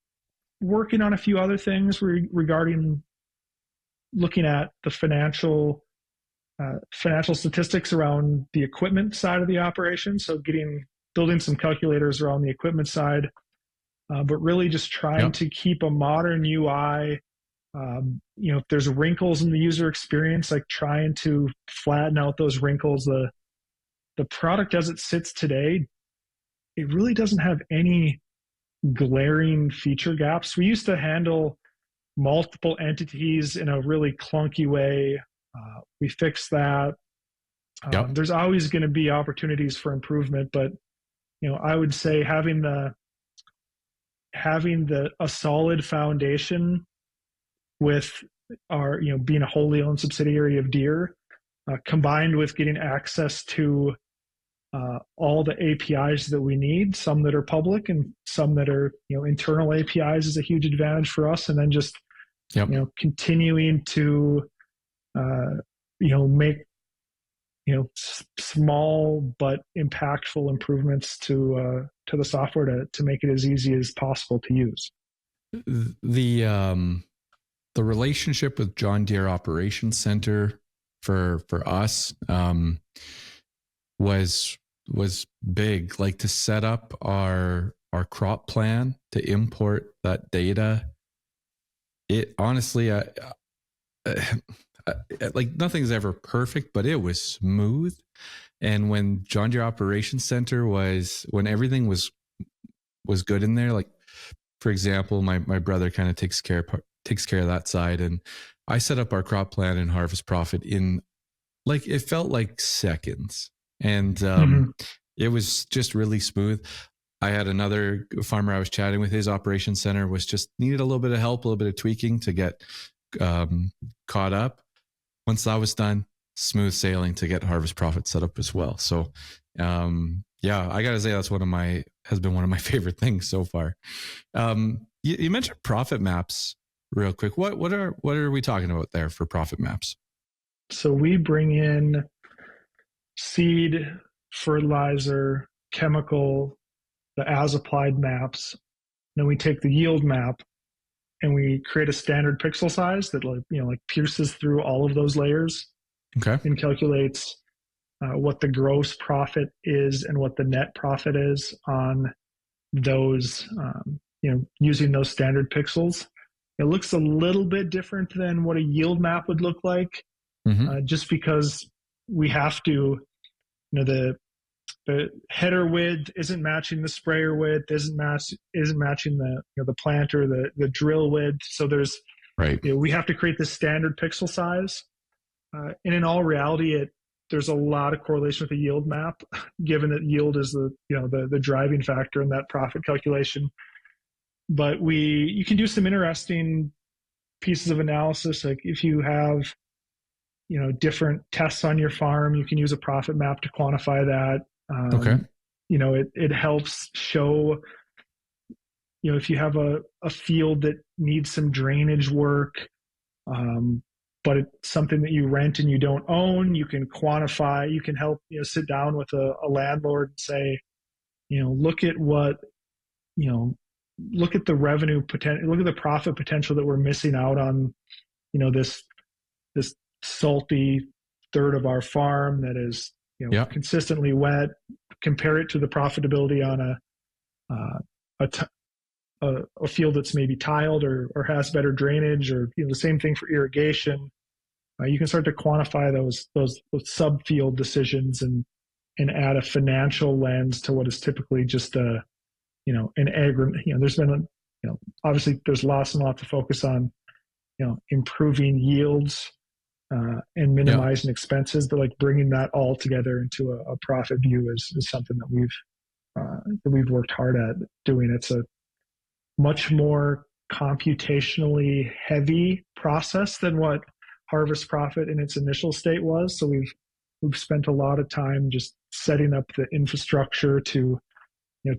working on a few other things regarding looking at the financial statistics around the equipment side of the operation. So building some calculators around the equipment side, but really just trying to keep a modern UI. If there's wrinkles in the user experience, like trying to flatten out those wrinkles. The product as it sits today, it really doesn't have any glaring feature gaps. We used to handle multiple entities in a really clunky way. We fixed that. There's always going to be opportunities for improvement, but I would say having a solid foundation with our being a wholly owned subsidiary of Deere, combined with getting access to all the APIs that we need, some that are public and some that are internal APIs, is a huge advantage for us. And then just continuing to make small but impactful improvements to the software to make it as easy as possible to use. The relationship with John Deere Operations Center for us was big. Like, to set up our crop plan, to import that data. It honestly, like, nothing's ever perfect, but it was smooth. And when John Deere Operations Center when everything was good in there, like, for example, my brother kind of takes care of that side, and I set up our crop plan and harvest profit in, like, it felt like seconds, and it was just really smooth. I had another farmer I was chatting with, his operations center needed a little bit of help, a little bit of tweaking to get caught up. Once that was done, smooth sailing to get harvest profit set up as well. So, I gotta say has been one of my favorite things so far. You mentioned profit maps real quick. What are we talking about there for profit maps? So we bring in seed, fertilizer, chemical, the as applied maps. Then we take the yield map and we create a standard pixel size that pierces through all of those layers. Okay. And calculates what the gross profit is and what the net profit is on those, using those standard pixels. It looks a little bit different than what a yield map would look like, just because we have to, the header width isn't matching the sprayer width, isn't matching the planter, the drill width. So there's, Right. we have to create this standard pixel size. And in all reality, there's a lot of correlation with the yield map, given that yield is the driving factor in that profit calculation. But you can do some interesting pieces of analysis. Like if you have, different tests on your farm, you can use a profit map to quantify that. Okay. It helps show, if you have a field that needs some drainage work, but it's something that you rent and you don't own, you can quantify, you can help, sit down with a landlord and say, look at what, look at the revenue potential, look at the profit potential that we're missing out on, this salty third of our farm that is, consistently wet. Compare it to the profitability on a field that's maybe tiled or has better drainage, or the same thing for irrigation. You can start to quantify those subfield decisions and add a financial lens to what is typically just an there's been obviously there's lots and lots of focus on improving yields and minimizing expenses, but like bringing that all together into a profit view is something that we've worked hard at doing. It's a much more computationally heavy process than what harvest profit in its initial state was. So we've spent a lot of time just setting up the infrastructure to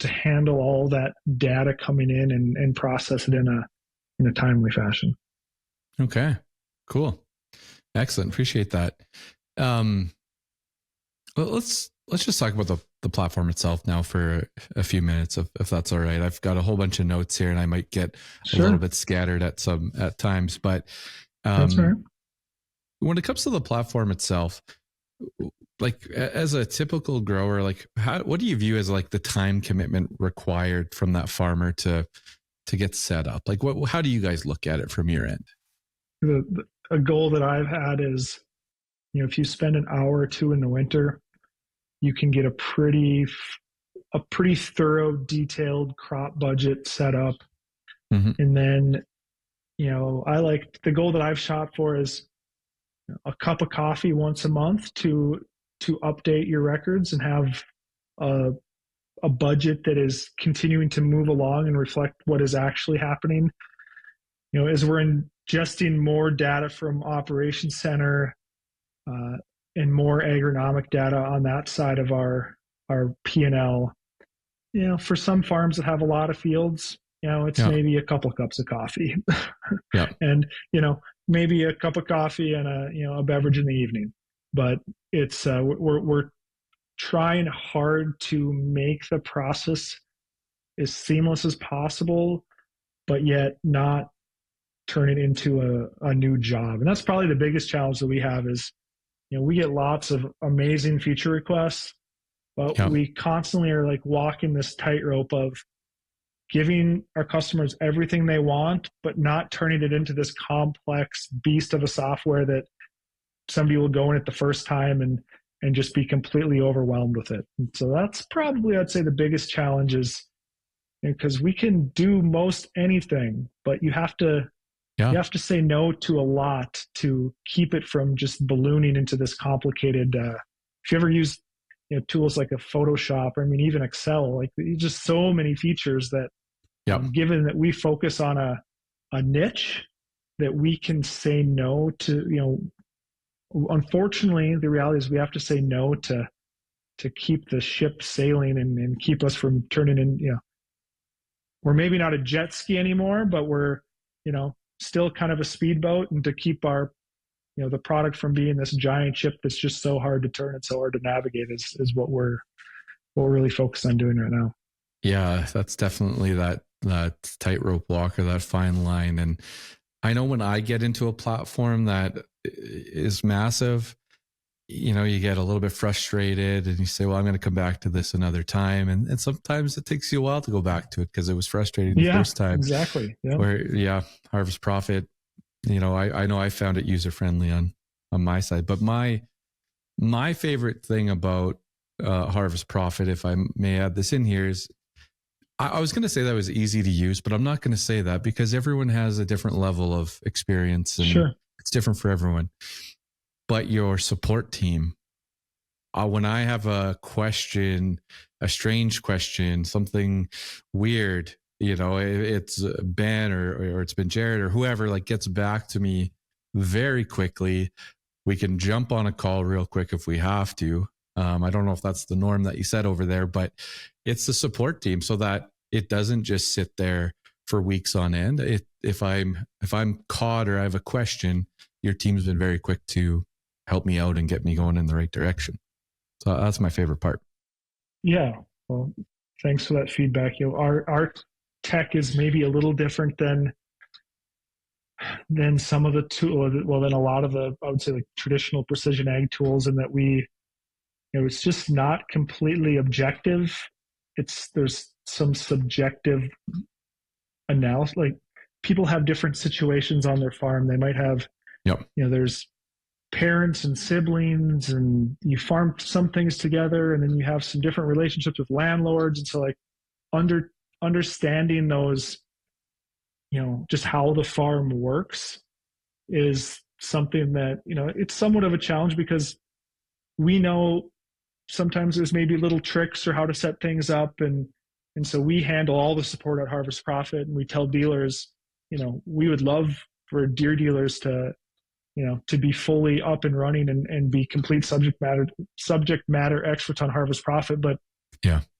handle all that data coming in and process it in a timely fashion. Okay, cool. Excellent. Appreciate that. Well, let's just talk about the platform itself now for a few minutes, if that's all right. I've got a whole bunch of notes here and I might get a little bit scattered at times, but that's right. When it comes to the platform itself, like as a typical grower, like what do you view as like the time commitment required from that farmer to get set up? Like how do you guys look at it from your end? A goal that I've had is, if you spend an hour or two in the winter, you can get a pretty thorough, detailed crop budget set up. Mm-hmm. And then, the goal that I've shot for is a cup of coffee once a month to update your records and have a budget that is continuing to move along and reflect what is actually happening. As we're ingesting more data from Operations Center and more agronomic data on that side of our P&L, for some farms that have a lot of fields, it's maybe a couple cups of coffee and, maybe a cup of coffee and a beverage in the evening. But it's we're trying hard to make the process as seamless as possible, but yet not turn it into a new job. And that's probably the biggest challenge that we have is, we get lots of amazing feature requests, but we constantly are like walking this tightrope of giving our customers everything they want, but not turning it into this complex beast of a software that somebody will go in it the first time and just be completely overwhelmed with it. And so that's probably, I'd say, the biggest challenge is, because we can do most anything, but you have to say no to a lot to keep it from just ballooning into this complicated. If you ever use tools like a Photoshop, or even Excel, like just so many features that, given that we focus on a niche, that we can say no to. Unfortunately, the reality is we have to say no to keep the ship sailing and keep us from turning in. We're maybe not a jet ski anymore, but we're still kind of a speedboat, and to keep our the product from being this giant ship that's just so hard to turn and so hard to navigate is what we're really focused on doing right now. Yeah, that's definitely that tightrope walk, or that fine line. And I know when I get into a platform that is massive, you get a little bit frustrated and you say, well, I'm going to come back to this another time. And sometimes it takes you a while to go back to it because it was frustrating the first time. Exactly. Yeah. Where, Harvest Profit, I know I found it user-friendly on my side, but my favorite thing about harvest profit, if I may add this in here, is I was going to say that was easy to use, but I'm not going to say that because everyone has a different level of experience and Sure. it's different for everyone. But your support team, when I have a question, a strange question, something weird, it's Ben or it's been Jared or whoever like gets back to me very quickly. We can jump on a call real quick if we have to. I don't know if that's the norm that you said over there, but it's the support team so that it doesn't just sit there for weeks on end. If I'm caught or I have a question, your team's been very quick to help me out and get me going in the right direction. So that's my favorite part. Yeah. Well, thanks for that feedback. Our tech is maybe a little different than some of the than a lot of the, I would say, like traditional precision ag tools, in that it's just not completely objective. There's some subjective analysis. Like people have different situations on their farm. They might have, there's parents and siblings, and you farm some things together, and then you have some different relationships with landlords. And so like understanding those, just how the farm works is something that, it's somewhat of a challenge, because we know sometimes there's maybe little tricks or how to set things up. And so we handle all the support at Harvest Profit, and we tell dealers, we would love for Deere dealers to be fully up and running and be complete subject matter experts on Harvest Profit. But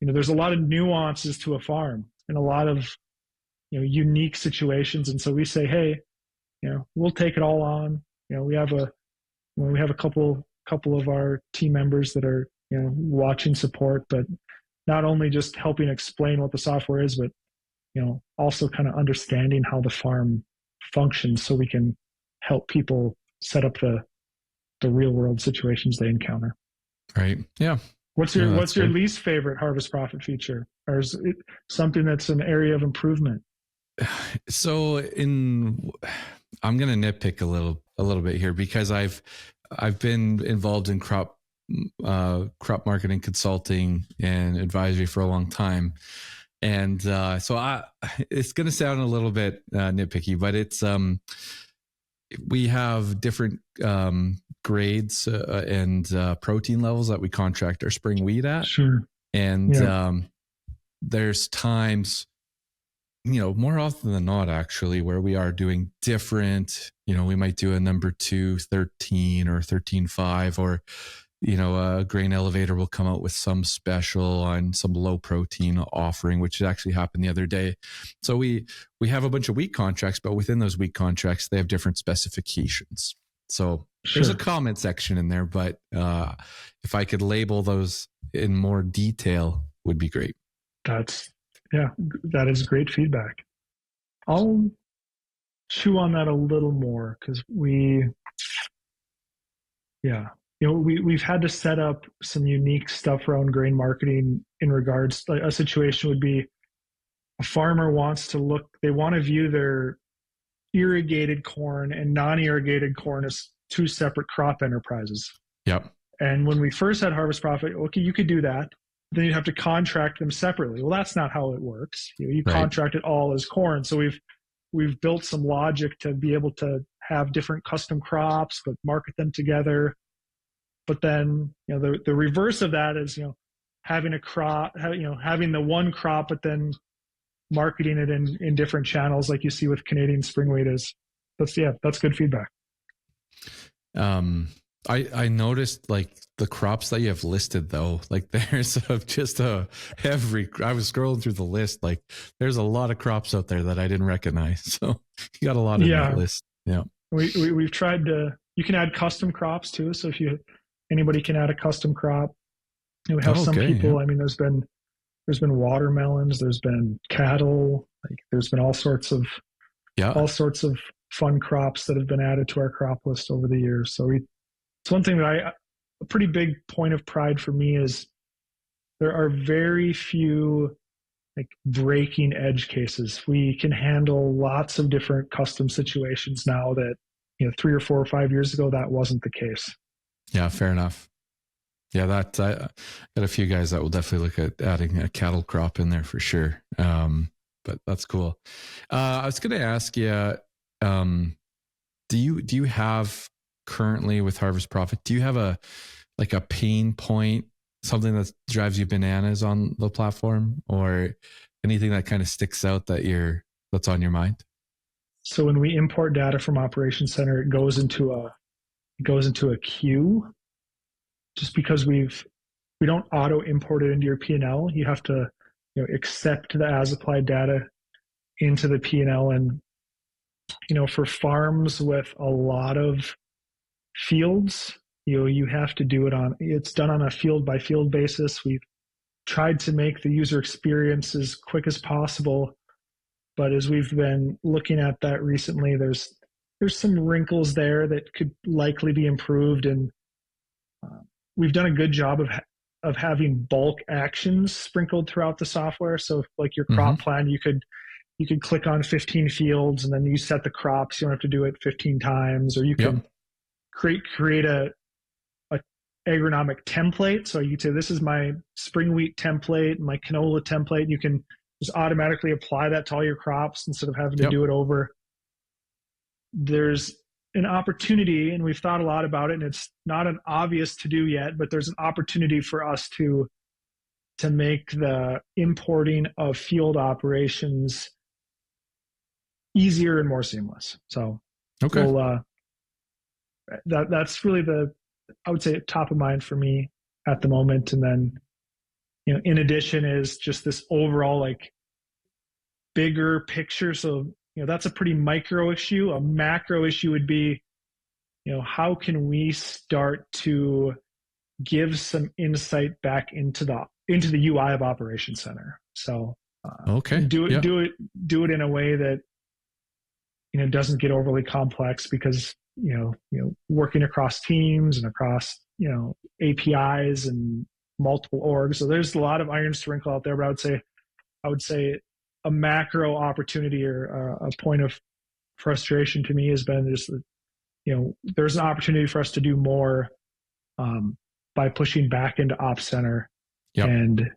there's a lot of nuances to a farm and a lot of unique situations. And so we say, hey, we'll take it all on. We have a couple of our team members that are watching support, but not only just helping explain what the software is, but also kind of understanding how the farm functions, so we can help people set up the real world situations they encounter. Right. Yeah. What's your least favorite Harvest Profit feature, or is it something that's an area of improvement? So I'm going to nitpick a little bit here, because I've been involved in crop marketing consulting and advisory for a long time. And so it's going to sound a little bit nitpicky, but it's we have different grades and protein levels that we contract our spring wheat at. Sure. And there's times, more often than not, actually, where we are doing different, we might do a number 2 13 or 13.5, or a grain elevator will come out with some special on some low protein offering, which actually happened the other day. So we have a bunch of wheat contracts, but within those wheat contracts, they have different specifications. So there's a comment section in there, but if I could label those in more detail, would be great. That is great feedback. I'll chew on that a little more, because we've had to set up some unique stuff around grain marketing in regards, like a situation would be a farmer they want to view their irrigated corn and non-irrigated corn as two separate crop enterprises. Yep. And when we first had Harvest Profit, okay, you could do that. Then you'd have to contract them separately. Well, that's not how it works. You contract it all as corn. So we've built some logic to be able to have different custom crops, but market them together. But then, the reverse of that is, having a crop, having the one crop, but then marketing it in different channels, like you see with Canadian spring wheat that's good feedback. I noticed like the crops that you have listed though, like there's I was scrolling through the list, like there's a lot of crops out there that I didn't recognize. So you got a lot in that list. Yeah. We've tried you can add custom crops too. So if anybody can add a custom crop, we have some people, yeah. I mean, there's been watermelons, there's been cattle, like there's been all sorts of fun crops that have been added to our crop list over the years. So it's one thing that a pretty big point of pride for me is there are very few like breaking edge cases. We can handle lots of different custom situations now that, 3 or 4 or 5 years ago, that wasn't the case. Yeah, fair enough. Yeah, that I got a few guys that will definitely look at adding a cattle crop in there for sure. But that's cool. I was going to ask you, do you have currently with Harvest Profit? Do you have a pain point, something that drives you bananas on the platform, or anything that kind of sticks out that's on your mind? So when we import data from Operations Center, it goes into a queue. Just because we don't auto import it into your P&L, you have to accept the as applied data into the P&L. And for farms with a lot of fields, you have to do it's done on a field by field basis. We've tried to make the user experience as quick as possible, but as we've been looking at that recently, there's some wrinkles there that could likely be improved. And we've done a good job of having bulk actions sprinkled throughout the software. So like your crop plan, you could click on 15 fields and then you set the crops. You don't have to do it 15 times, or you can create a agronomic template. So you could say, this is my spring wheat template, my canola template. You can just automatically apply that to all your crops instead of having to do it over. There's an opportunity, and we've thought a lot about it, and it's not an obvious to do yet, but there's an opportunity for us to make the importing of field operations easier and more seamless. So that's really I would say top of mind for me at the moment. And then, in addition is just this overall like bigger picture. So, that's a pretty micro issue. A macro issue would be, how can we start to give some insight back into the UI of Operations Center? So, do it in a way that, doesn't get overly complex, because, working across teams and across, APIs and multiple orgs. So there's a lot of irons to wrinkle out there, but I would say a macro opportunity or a point of frustration to me has been just, there's an opportunity for us to do more by pushing back into Ops Center. And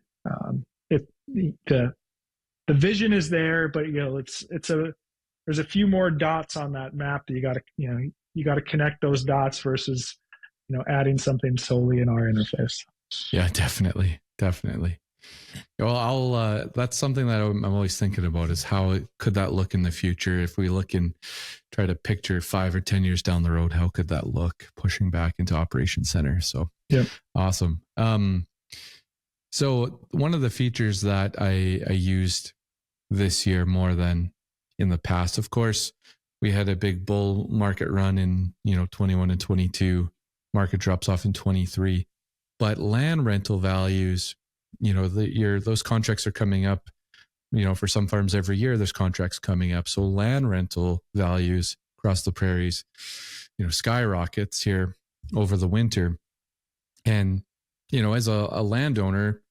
the vision is there, but there's a few more dots on that map that you got to connect those dots versus adding something solely in our interface. Yeah, definitely. Well, that's something that I'm always thinking about, is how could that look in the future? If we look and try to picture 5 or 10 years down the road, how could that look pushing back into Operations Center? So awesome. So one of the features that I used this year more than in the past, of course, we had a big bull market run in 21 and 22. Market drops off in 23, but land rental values, those contracts are coming up. For some farms every year, there's contracts coming up. So land rental values across the prairies, skyrockets here over the winter. And as a landowner,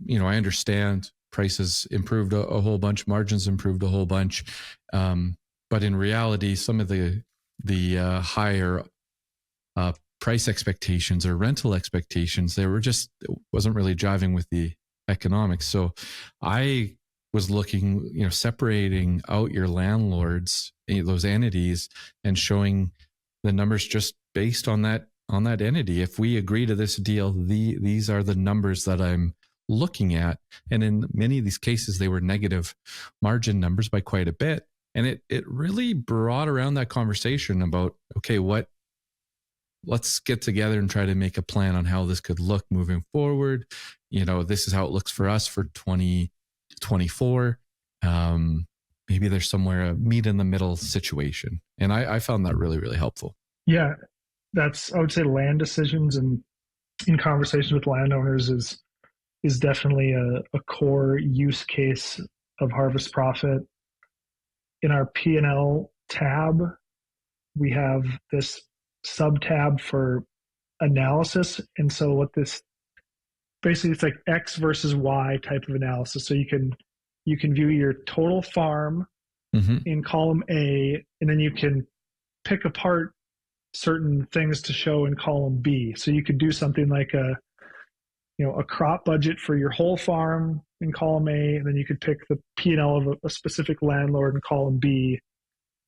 I understand prices improved a whole bunch, margins improved a whole bunch. But in reality, some of the higher price expectations or rental expectations, it wasn't really driving with the economics. So I was looking, separating out your landlords, those entities, and showing the numbers just based on that entity. If we agree to this deal, these are the numbers that I'm looking at. And in many of these cases, they were negative margin numbers by quite a bit. And it really brought around that conversation about, okay, let's get together and try to make a plan on how this could look moving forward. This is how it looks for us for 2024. Maybe there's somewhere a meet in the middle situation. And I found that really, really helpful. Yeah, I would say land decisions and in conversations with landowners is definitely a core use case of Harvest Profit. In our P&L tab, we have this sub tab for analysis. And so what this basically, it's like X versus Y type of analysis. So you can view your total farm in column A, and then you can pick apart certain things to show in column B. So you could do something like a crop budget for your whole farm in column A, and then you could pick the P&L of a specific landlord in column B,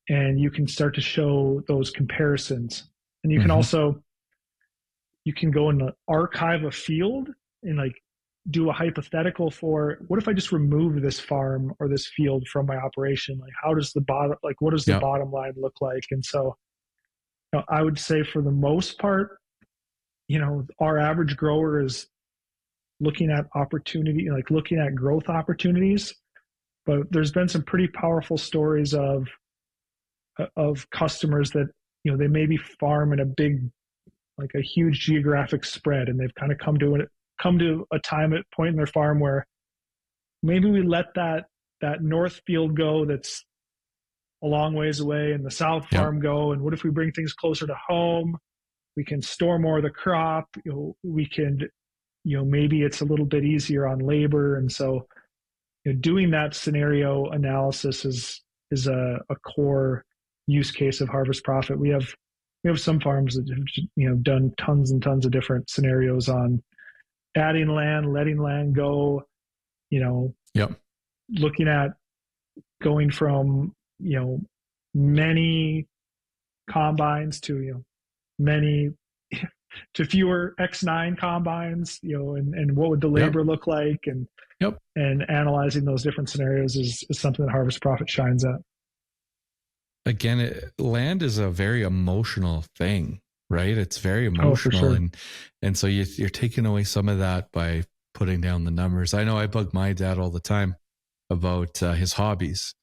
and you can start to show those comparisons. And you can also, you can go and archive a field and like do a hypothetical for, what if I just remove this farm or this field from my operation? Like, how does the bottom, like, what does the bottom line look like? And so, I would say for the most part, our average grower is looking at opportunity, like looking at growth opportunities. But there's been some pretty powerful stories of customers that, they maybe farm in a big, like a huge geographic spread, and they've kind of come to a point in their farm where maybe we let that north field go that's a long ways away, and the south farm go, and what if we bring things closer to home? We can store more of the crop. We can, maybe it's a little bit easier on labor, and so doing that scenario analysis is a core use case of Harvest Profit. We have some farms that have done tons and tons of different scenarios on adding land, letting land go, looking at going from, many combines to, many to fewer X9 combines, and what would the labor look like, and analyzing those different scenarios is something that Harvest Profit shines at. Again, land is a very emotional thing, right? It's very emotional. For sure. And so you're taking away some of that by putting down the numbers. I know I bug my dad all the time about his hobbies.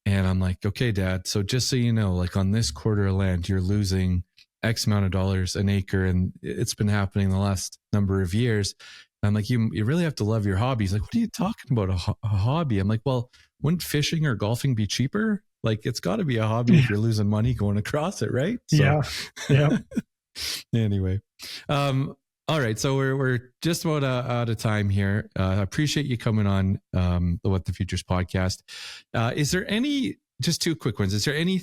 And I'm like, okay, Dad, so just so you know, like on this quarter of land, you're losing X amount of dollars an acre. And it's been happening the last number of years. And I'm like, you really have to love your hobby. He's like, what are you talking about? A hobby? I'm like, well, wouldn't fishing or golfing be cheaper? Like, it's got to be a hobby if you're losing money going across it, right? So, yeah. Anyway, all right. So we're just about out of time here. I appreciate you coming on the What the Futures podcast. Is there just two quick ones? Is there any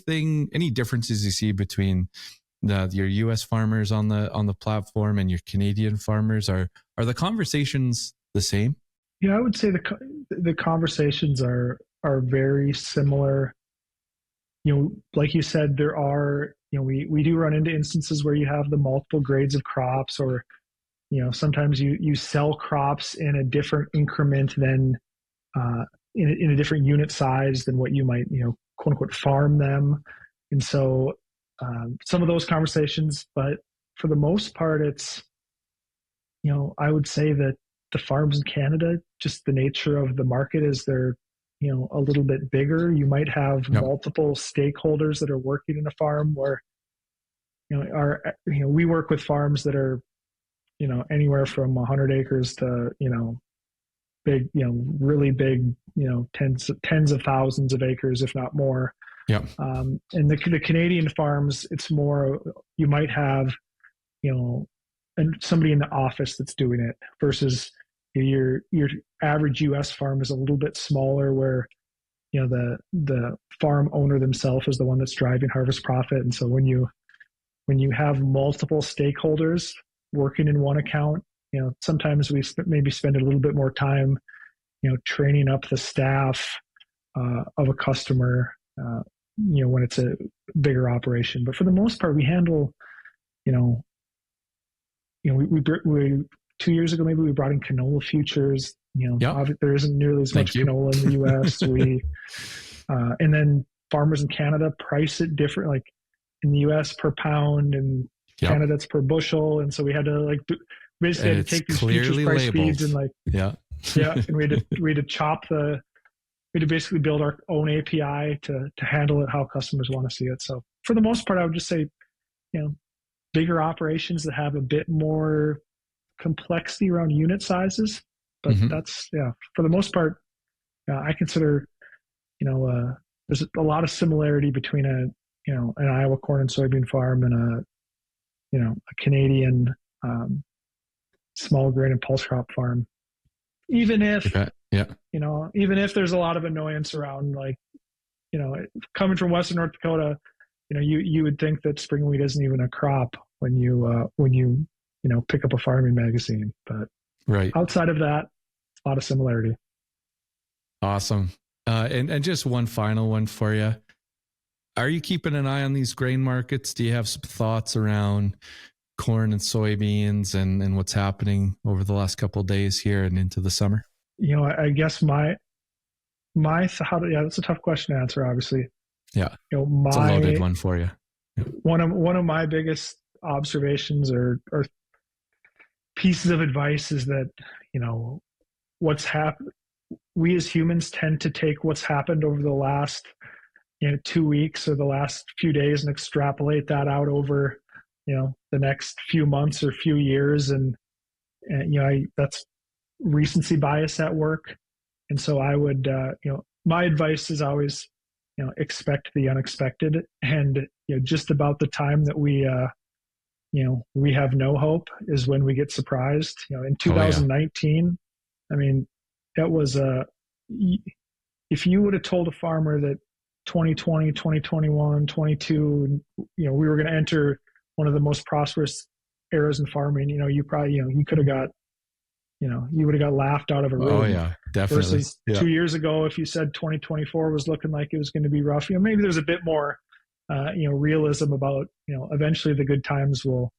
differences you see between your U.S. farmers on the platform and your Canadian farmers? Are the conversations the same? Yeah, I would say the conversations are very similar. Like you said, there are, we do run into instances where you have the multiple grades of crops, or, sometimes you sell crops in a different increment than, in a different unit size than what you might, quote unquote, farm them. And so some of those conversations, but for the most part, it's, I would say that the farms in Canada, just the nature of the market is they're, a little bit bigger. You might have multiple stakeholders that are working in a farm where, we work with farms that are, anywhere from 100 acres to, big, really big, tens of thousands of acres, if not more. Yeah. And the Canadian farms, it's more, you might have, and somebody in the office that's doing it versus your average U.S. farm is a little bit smaller, where the farm owner themselves is the one that's driving Harvest Profit. And so when you have multiple stakeholders working in one account, sometimes we maybe spend a little bit more time, training up the staff of a customer, when it's a bigger operation. But for the most part, we handle, we 2 years ago, maybe we brought in canola futures. There isn't nearly as much canola in the U.S. And then farmers in Canada price it different. Like in the U.S. per pound, and Canada it's per bushel. And so we had to basically had to take these futures price feeds and and we had to chop we had to basically build our own API to handle it how customers want to see it. So for the most part, I would just say, bigger operations that have a bit more complexity around unit sizes, but that's for the most part, I consider there's a lot of similarity between an Iowa corn and soybean farm and a Canadian small grain and pulse crop farm, even if even if there's a lot of annoyance around, coming from Western North Dakota, you would think that spring wheat isn't even a crop when you pick up a farming magazine, but Right. Outside of that, a lot of similarity. Awesome. And just one final one for you. Are you keeping an eye on these grain markets? Do you have some thoughts around corn and soybeans and what's happening over the last couple of days here and into the summer? I guess that's a tough question to answer, obviously. Yeah. It's a loaded one for you. Yeah. One of my biggest observations or pieces of advice is that, what's happened, we as humans tend to take what's happened over the last 2 weeks or the last few days and extrapolate that out over the next few months or few years, and that's recency bias at work. And so I would my advice is always expect the unexpected. And just about the time that we have no hope is when we get surprised. In 2019, I mean, that was if you would have told a farmer that 2020, 2021, 22, we were going to enter one of the most prosperous eras in farming, you probably, you could have got, you would have got laughed out of a room. Oh yeah, definitely. Versus 2 years ago, if you said 2024 was looking like it was going to be rough, maybe there's a bit more, realism about, eventually the good times will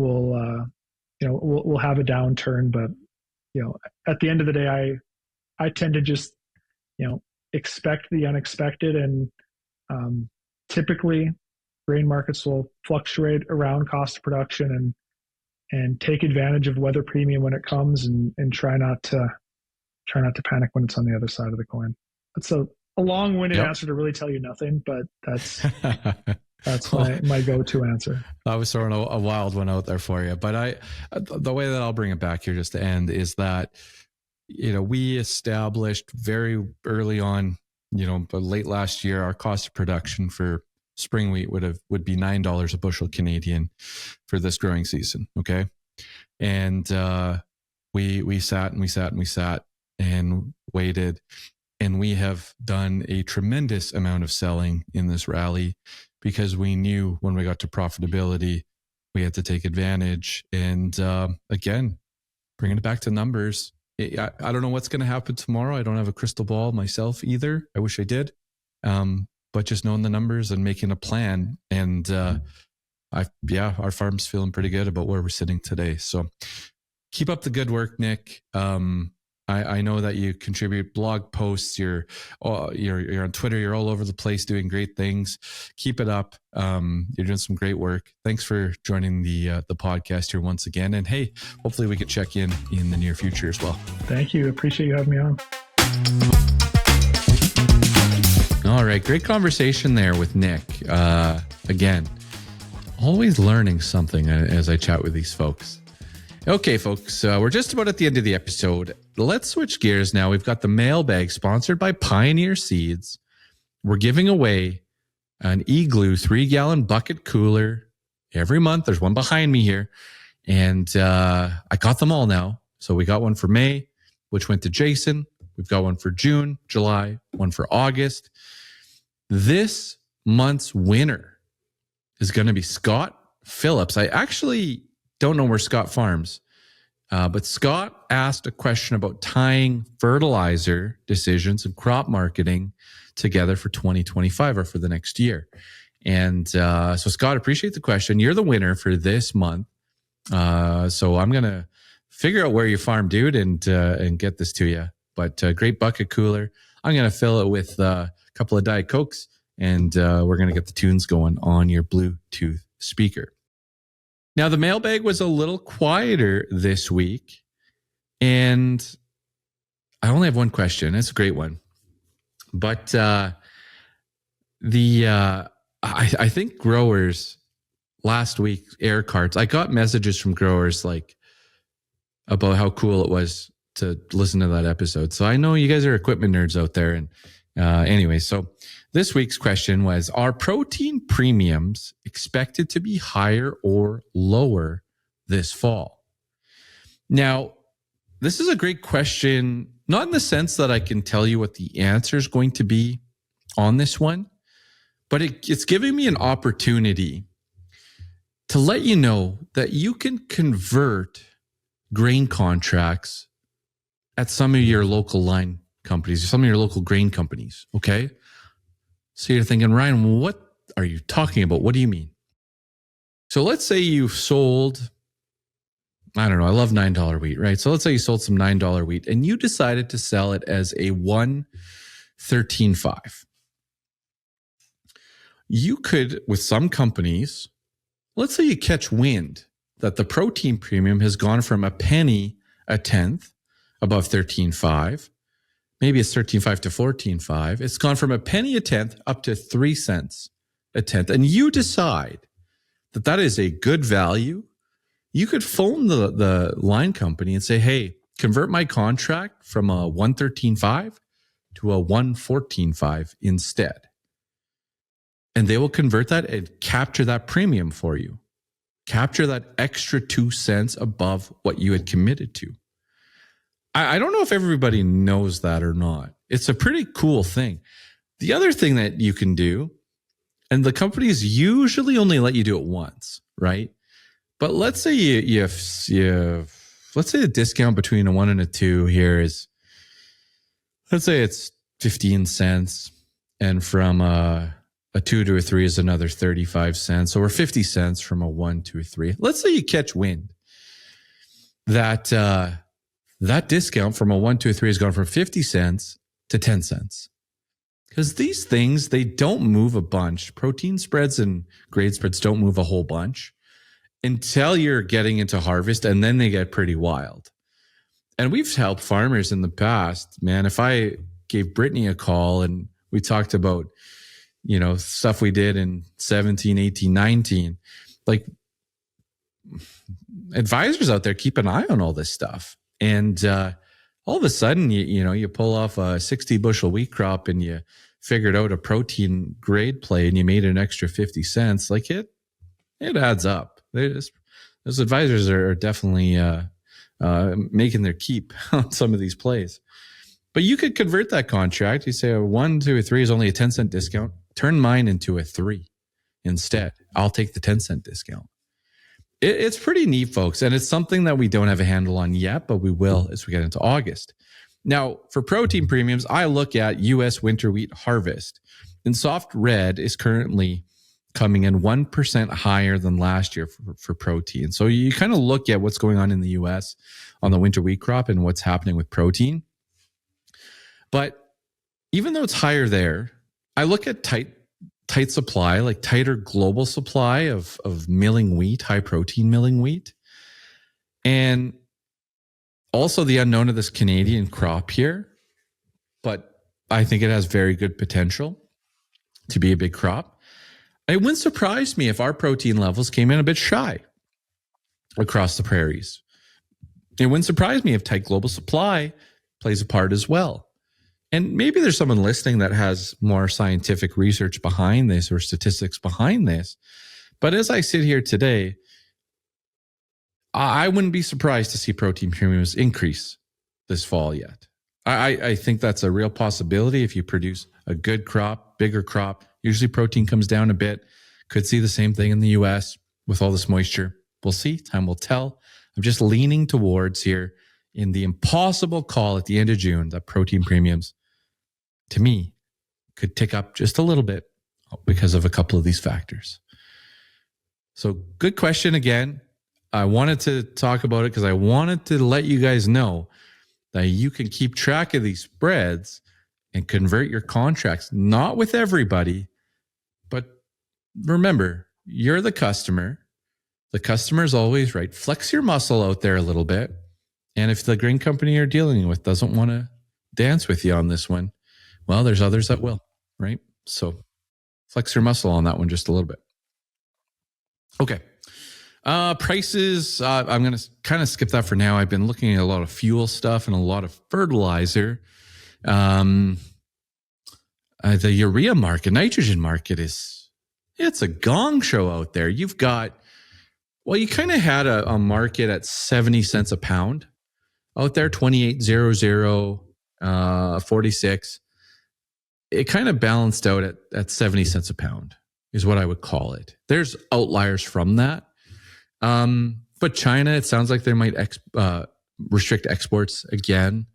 have a downturn. But, at the end of the day, I tend to just, expect the unexpected. And typically grain markets will fluctuate around cost of production and take advantage of weather premium when it comes, and try not to panic when it's on the other side of the coin. That's a long-winded answer to really tell you nothing, but that's my go-to answer. I was throwing a wild one out there for you, but the way that I'll bring it back here just to end is that, we established very early on, but late last year, our cost of production for spring wheat would be $9 a bushel Canadian for this growing season. Okay. And we sat and waited, and we have done a tremendous amount of selling in this rally because we knew when we got to profitability, we had to take advantage. And again, bringing it back to numbers, I don't know what's going to happen tomorrow. I don't have a crystal ball myself either. I wish I did. But just knowing the numbers and making a plan. And our farm's feeling pretty good about where we're sitting today. So keep up the good work, Nick. I know that you contribute blog posts. You're on Twitter. You're all over the place doing great things. Keep it up. You're doing some great work. Thanks for joining the podcast here once again. And hey, hopefully we could check in the near future as well. Thank you. Appreciate you having me on. All right. Great conversation there with Nick. Again, always learning something as I chat with these folks. Okay, folks, we're just about at the end of the episode. Let's switch gears now. We've got the mailbag sponsored by Pioneer Seeds. We're giving away an Igloo 3-gallon bucket cooler every month. There's one behind me here. And I got them all now. So we got one for May, which went to Jason. We've got one for June, July, one for August. This month's winner is going to be Scott Phillips. I actually don't know where Scott farms, but Scott asked a question about tying fertilizer decisions and crop marketing together for 2025 or for the next year. And so Scott, appreciate the question. You're the winner for this month. So I'm going to figure out where you farm, dude, and get this to you. But great bucket cooler. I'm going to fill it with a couple of Diet Cokes, and we're going to get the tunes going on your Bluetooth speaker. Now, the mailbag was a little quieter this week, and I only have one question. It's a great one. But I think growers last week, air carts, I got messages from growers like about how cool it was to listen to that episode. So I know you guys are equipment nerds out there. And anyway, so this week's question was, are protein premiums expected to be higher or lower this fall? Now, this is a great question, not in the sense that I can tell you what the answer is going to be on this one, but it's giving me an opportunity to let you know that you can convert grain contracts at some of your local line companies, some of your local grain companies. Okay. So you're thinking, Ryan, what are you talking about? What do you mean? So let's say you sold, I don't know, I love $9 wheat, right? So let's say you sold some $9 wheat and you decided to sell it as a 113.5. You could, with some companies, let's say you catch wind that the protein premium has gone from a penny a tenth above 13.5. Maybe it's 13.5 to 14.5. It's gone from a penny a tenth up to 3 cents a tenth. And you decide that that is a good value. You could phone the line company and say, hey, convert my contract from a 113.5 to a 114.5 instead. And they will convert that and capture that premium for you. Capture that extra 2 cents above what you had committed to. I don't know if everybody knows that or not. It's a pretty cool thing. The other thing that you can do, and the companies usually only let you do it once, right? But let's say let's say the discount between a 1 and a 2 here is, let's say it's 15 cents, and from a 2 to a 3 is another 35 cents, or 50 cents from a 1 to a 3. Let's say you catch wind that that discount from a 1 to a 3 has gone from 50 cents to 10 cents. Because these things, they don't move a bunch. Protein spreads and grade spreads don't move a whole bunch until you're getting into harvest, and then they get pretty wild. And we've helped farmers in the past. Man, if I gave Brittany a call and we talked about, you know, stuff we did in 17, 18, 19, like advisors out there keep an eye on all this stuff. And all of a sudden, you pull off a 60 bushel wheat crop and you figured out a protein grade play and you made an extra 50 cents. Like it adds up. Those advisors are definitely making their keep on some of these plays. But you could convert that contract. You say a 1 to a 3 is only a 10 cent discount. Turn mine into a 3 instead. I'll take the 10 cent discount. It's pretty neat, folks. And it's something that we don't have a handle on yet, but we will as we get into August. Now, for protein premiums, I look at U.S. winter wheat harvest. And soft red is currently coming in 1% higher than last year for protein. So you kind of look at what's going on in the U.S. on the winter wheat crop and what's happening with protein. But even though it's higher there, I look at tight supply, like tighter global supply of milling wheat, high protein milling wheat. And also the unknown of this Canadian crop here. But I think it has very good potential to be a big crop. It wouldn't surprise me if our protein levels came in a bit shy across the prairies. It wouldn't surprise me if tight global supply plays a part as well. And maybe there's someone listening that has more scientific research behind this or statistics behind this. But as I sit here today, I wouldn't be surprised to see protein premiums increase this fall yet. I think that's a real possibility if you produce a good crop, bigger crop. Usually protein comes down a bit. Could see the same thing in the U.S. with all this moisture. We'll see. Time will tell. I'm just leaning towards here in the impossible call at the end of June that protein premiums, to me, could tick up just a little bit because of a couple of these factors. So good question again. I wanted to talk about it because I wanted to let you guys know that you can keep track of these spreads and convert your contracts, not with everybody, but remember, you're the customer. The customer's always right. Flex your muscle out there a little bit. And if the grain company you're dealing with doesn't want to dance with you on this one, well, there's others that will, right? So flex your muscle on that one just a little bit. Okay. Prices, I'm going to kind of skip that for now. I've been looking at a lot of fuel stuff and a lot of fertilizer. The urea market, nitrogen market it's a gong show out there. You've got, well, you kind of had a market at 70 cents a pound out there, 28.00, 46. It kind of balanced out at 70 cents a pound is what I would call it. There's outliers from that. But China, it sounds like they might restrict exports again.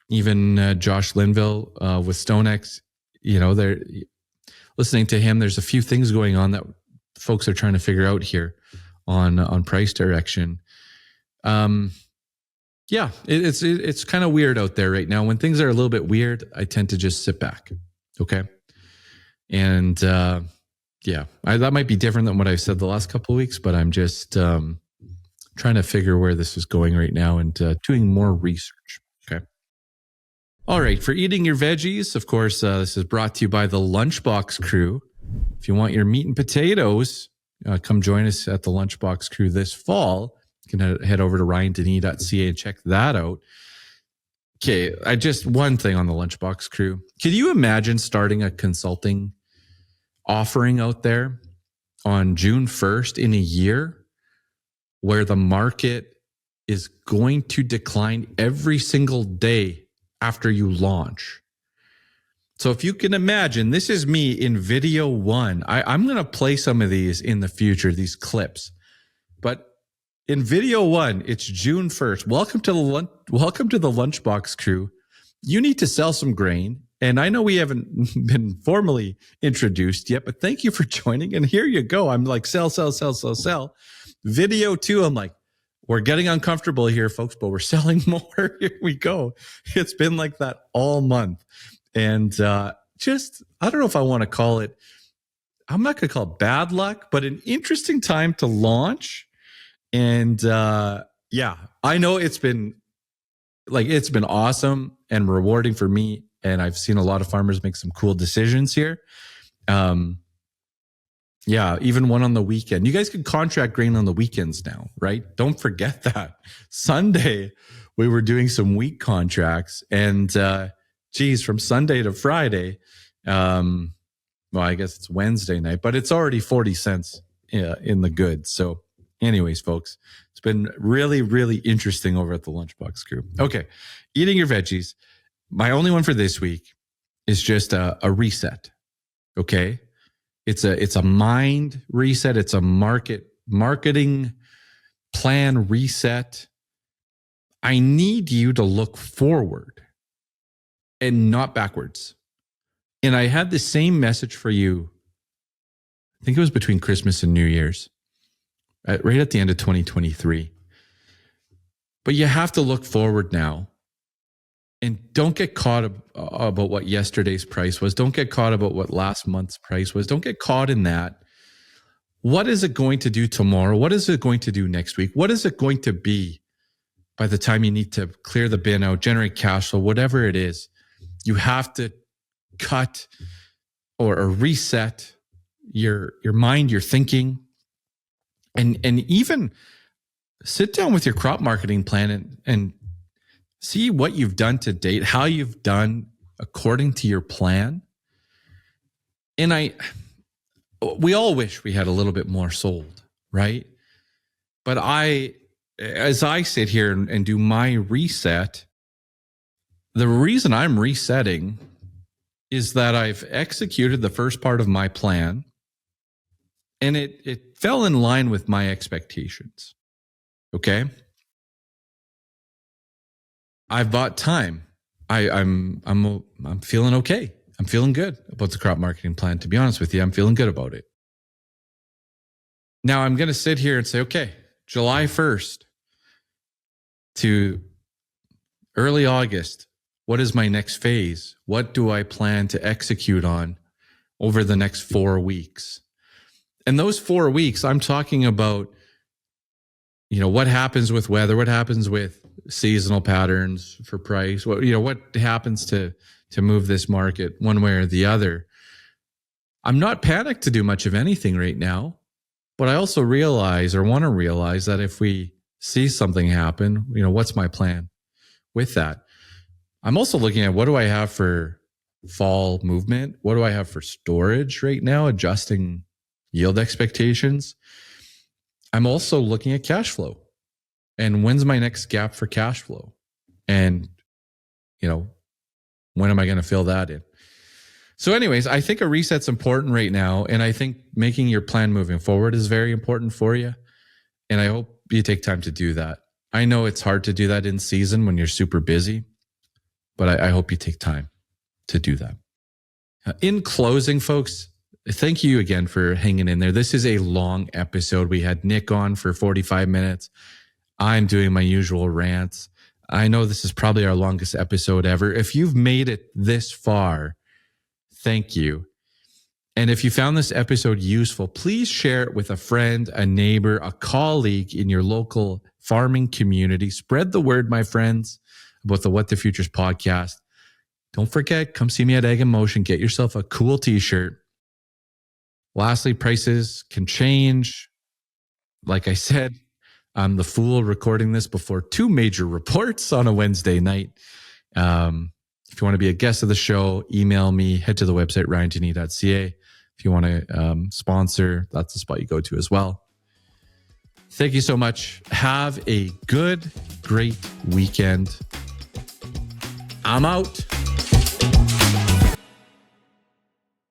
Even Josh Linville with StoneX, they're listening to him. There's a few things going on that folks are trying to figure out here on price direction. It's kind of weird out there right now. When things are a little bit weird, I tend to just sit back. Okay. And that might be different than what I've said the last couple of weeks, but I'm just trying to figure where this is going right now and doing more research. Okay. All right. For eating your veggies, of course, this is brought to you by the Lunchbox Crew. If you want your meat and potatoes, come join us at the Lunchbox Crew this fall. You can head over to ryandenis.ca and check that out. Okay, one thing on the Lunchbox Crew. Can you imagine starting a consulting offering out there on June 1st in a year where the market is going to decline every single day after you launch? So if you can imagine, this is me in video one. I'm going to play some of these in the future, these clips. But in video one, it's June 1st. Welcome to the Lunchbox Crew. You need to sell some grain. And I know we haven't been formally introduced yet, but thank you for joining. And here you go. I'm like, sell. Video two, I'm like, we're getting uncomfortable here, folks, but we're selling more. Here we go. It's been like that all month. And I don't know if I want to call it, I'm not going to call it bad luck, but an interesting time to launch. And I know it's been awesome and rewarding for me. And I've seen a lot of farmers make some cool decisions here. Even one on the weekend. You guys can contract grain on the weekends now, right? Don't forget that. Sunday, we were doing some week contracts. And from Sunday to Friday, I guess it's Wednesday night, but it's already 40 cents in the goods. So anyways, folks, it's been really, really interesting over at the Lunchbox Crew. Okay, eating your veggies. My only one for this week is just a reset. Okay, it's a mind reset. It's a marketing plan reset. I need you to look forward and not backwards. And I had the same message for you. I think it was between Christmas and New Year's. Right at the end of 2023. But you have to look forward now and don't get caught about what yesterday's price was. Don't get caught about what last month's price was. Don't get caught in that. What is it going to do tomorrow? What is it going to do next week? What is it going to be by the time you need to clear the bin out, generate cash flow, whatever it is? You have to cut or reset your mind, your thinking. And even sit down with your crop marketing plan and see what you've done to date, how you've done according to your plan. And we all wish we had a little bit more sold, right? But as I sit here and do my reset, the reason I'm resetting is that I've executed the first part of my plan. And it fell in line with my expectations. Okay. I've bought time. I'm feeling okay. I'm feeling good about the crop marketing plan. To be honest with you, I'm feeling good about it. Now I'm going to sit here and say, okay, July 1st to early August, what is my next phase? What do I plan to execute on over the next 4 weeks? And those 4 weeks, I'm talking about, what happens with weather, what happens with seasonal patterns for price, what happens to move this market one way or the other. I'm not panicked to do much of anything right now, but I also want to realize that if we see something happen, what's my plan with that? I'm also looking at what do I have for fall movement? What do I have for storage right now? Adjusting yield expectations. I'm also looking at cash flow and when's my next gap for cash flow? And, when am I going to fill that in? So anyways, I think a reset's important right now. And I think making your plan moving forward is very important for you. And I hope you take time to do that. I know it's hard to do that in season when you're super busy, but I hope you take time to do that. In closing, folks, thank you again for hanging in there. This is a long episode. We had Nick on for 45 minutes. I'm doing my usual rants. I know this is probably our longest episode ever. If you've made it this far, thank you. And if you found this episode useful, please share it with a friend, a neighbor, a colleague in your local farming community. Spread the word, my friends, about the What the Futures podcast. Don't forget, come see me at Ag in Motion. Get yourself a cool t-shirt. Lastly, prices can change. Like I said, I'm the fool recording this before two major reports on a Wednesday night. If you want to be a guest of the show, email me. Head to the website, ryandenis.ca. If you want to sponsor, that's the spot you go to as well. Thank you so much. Have a great weekend. I'm out.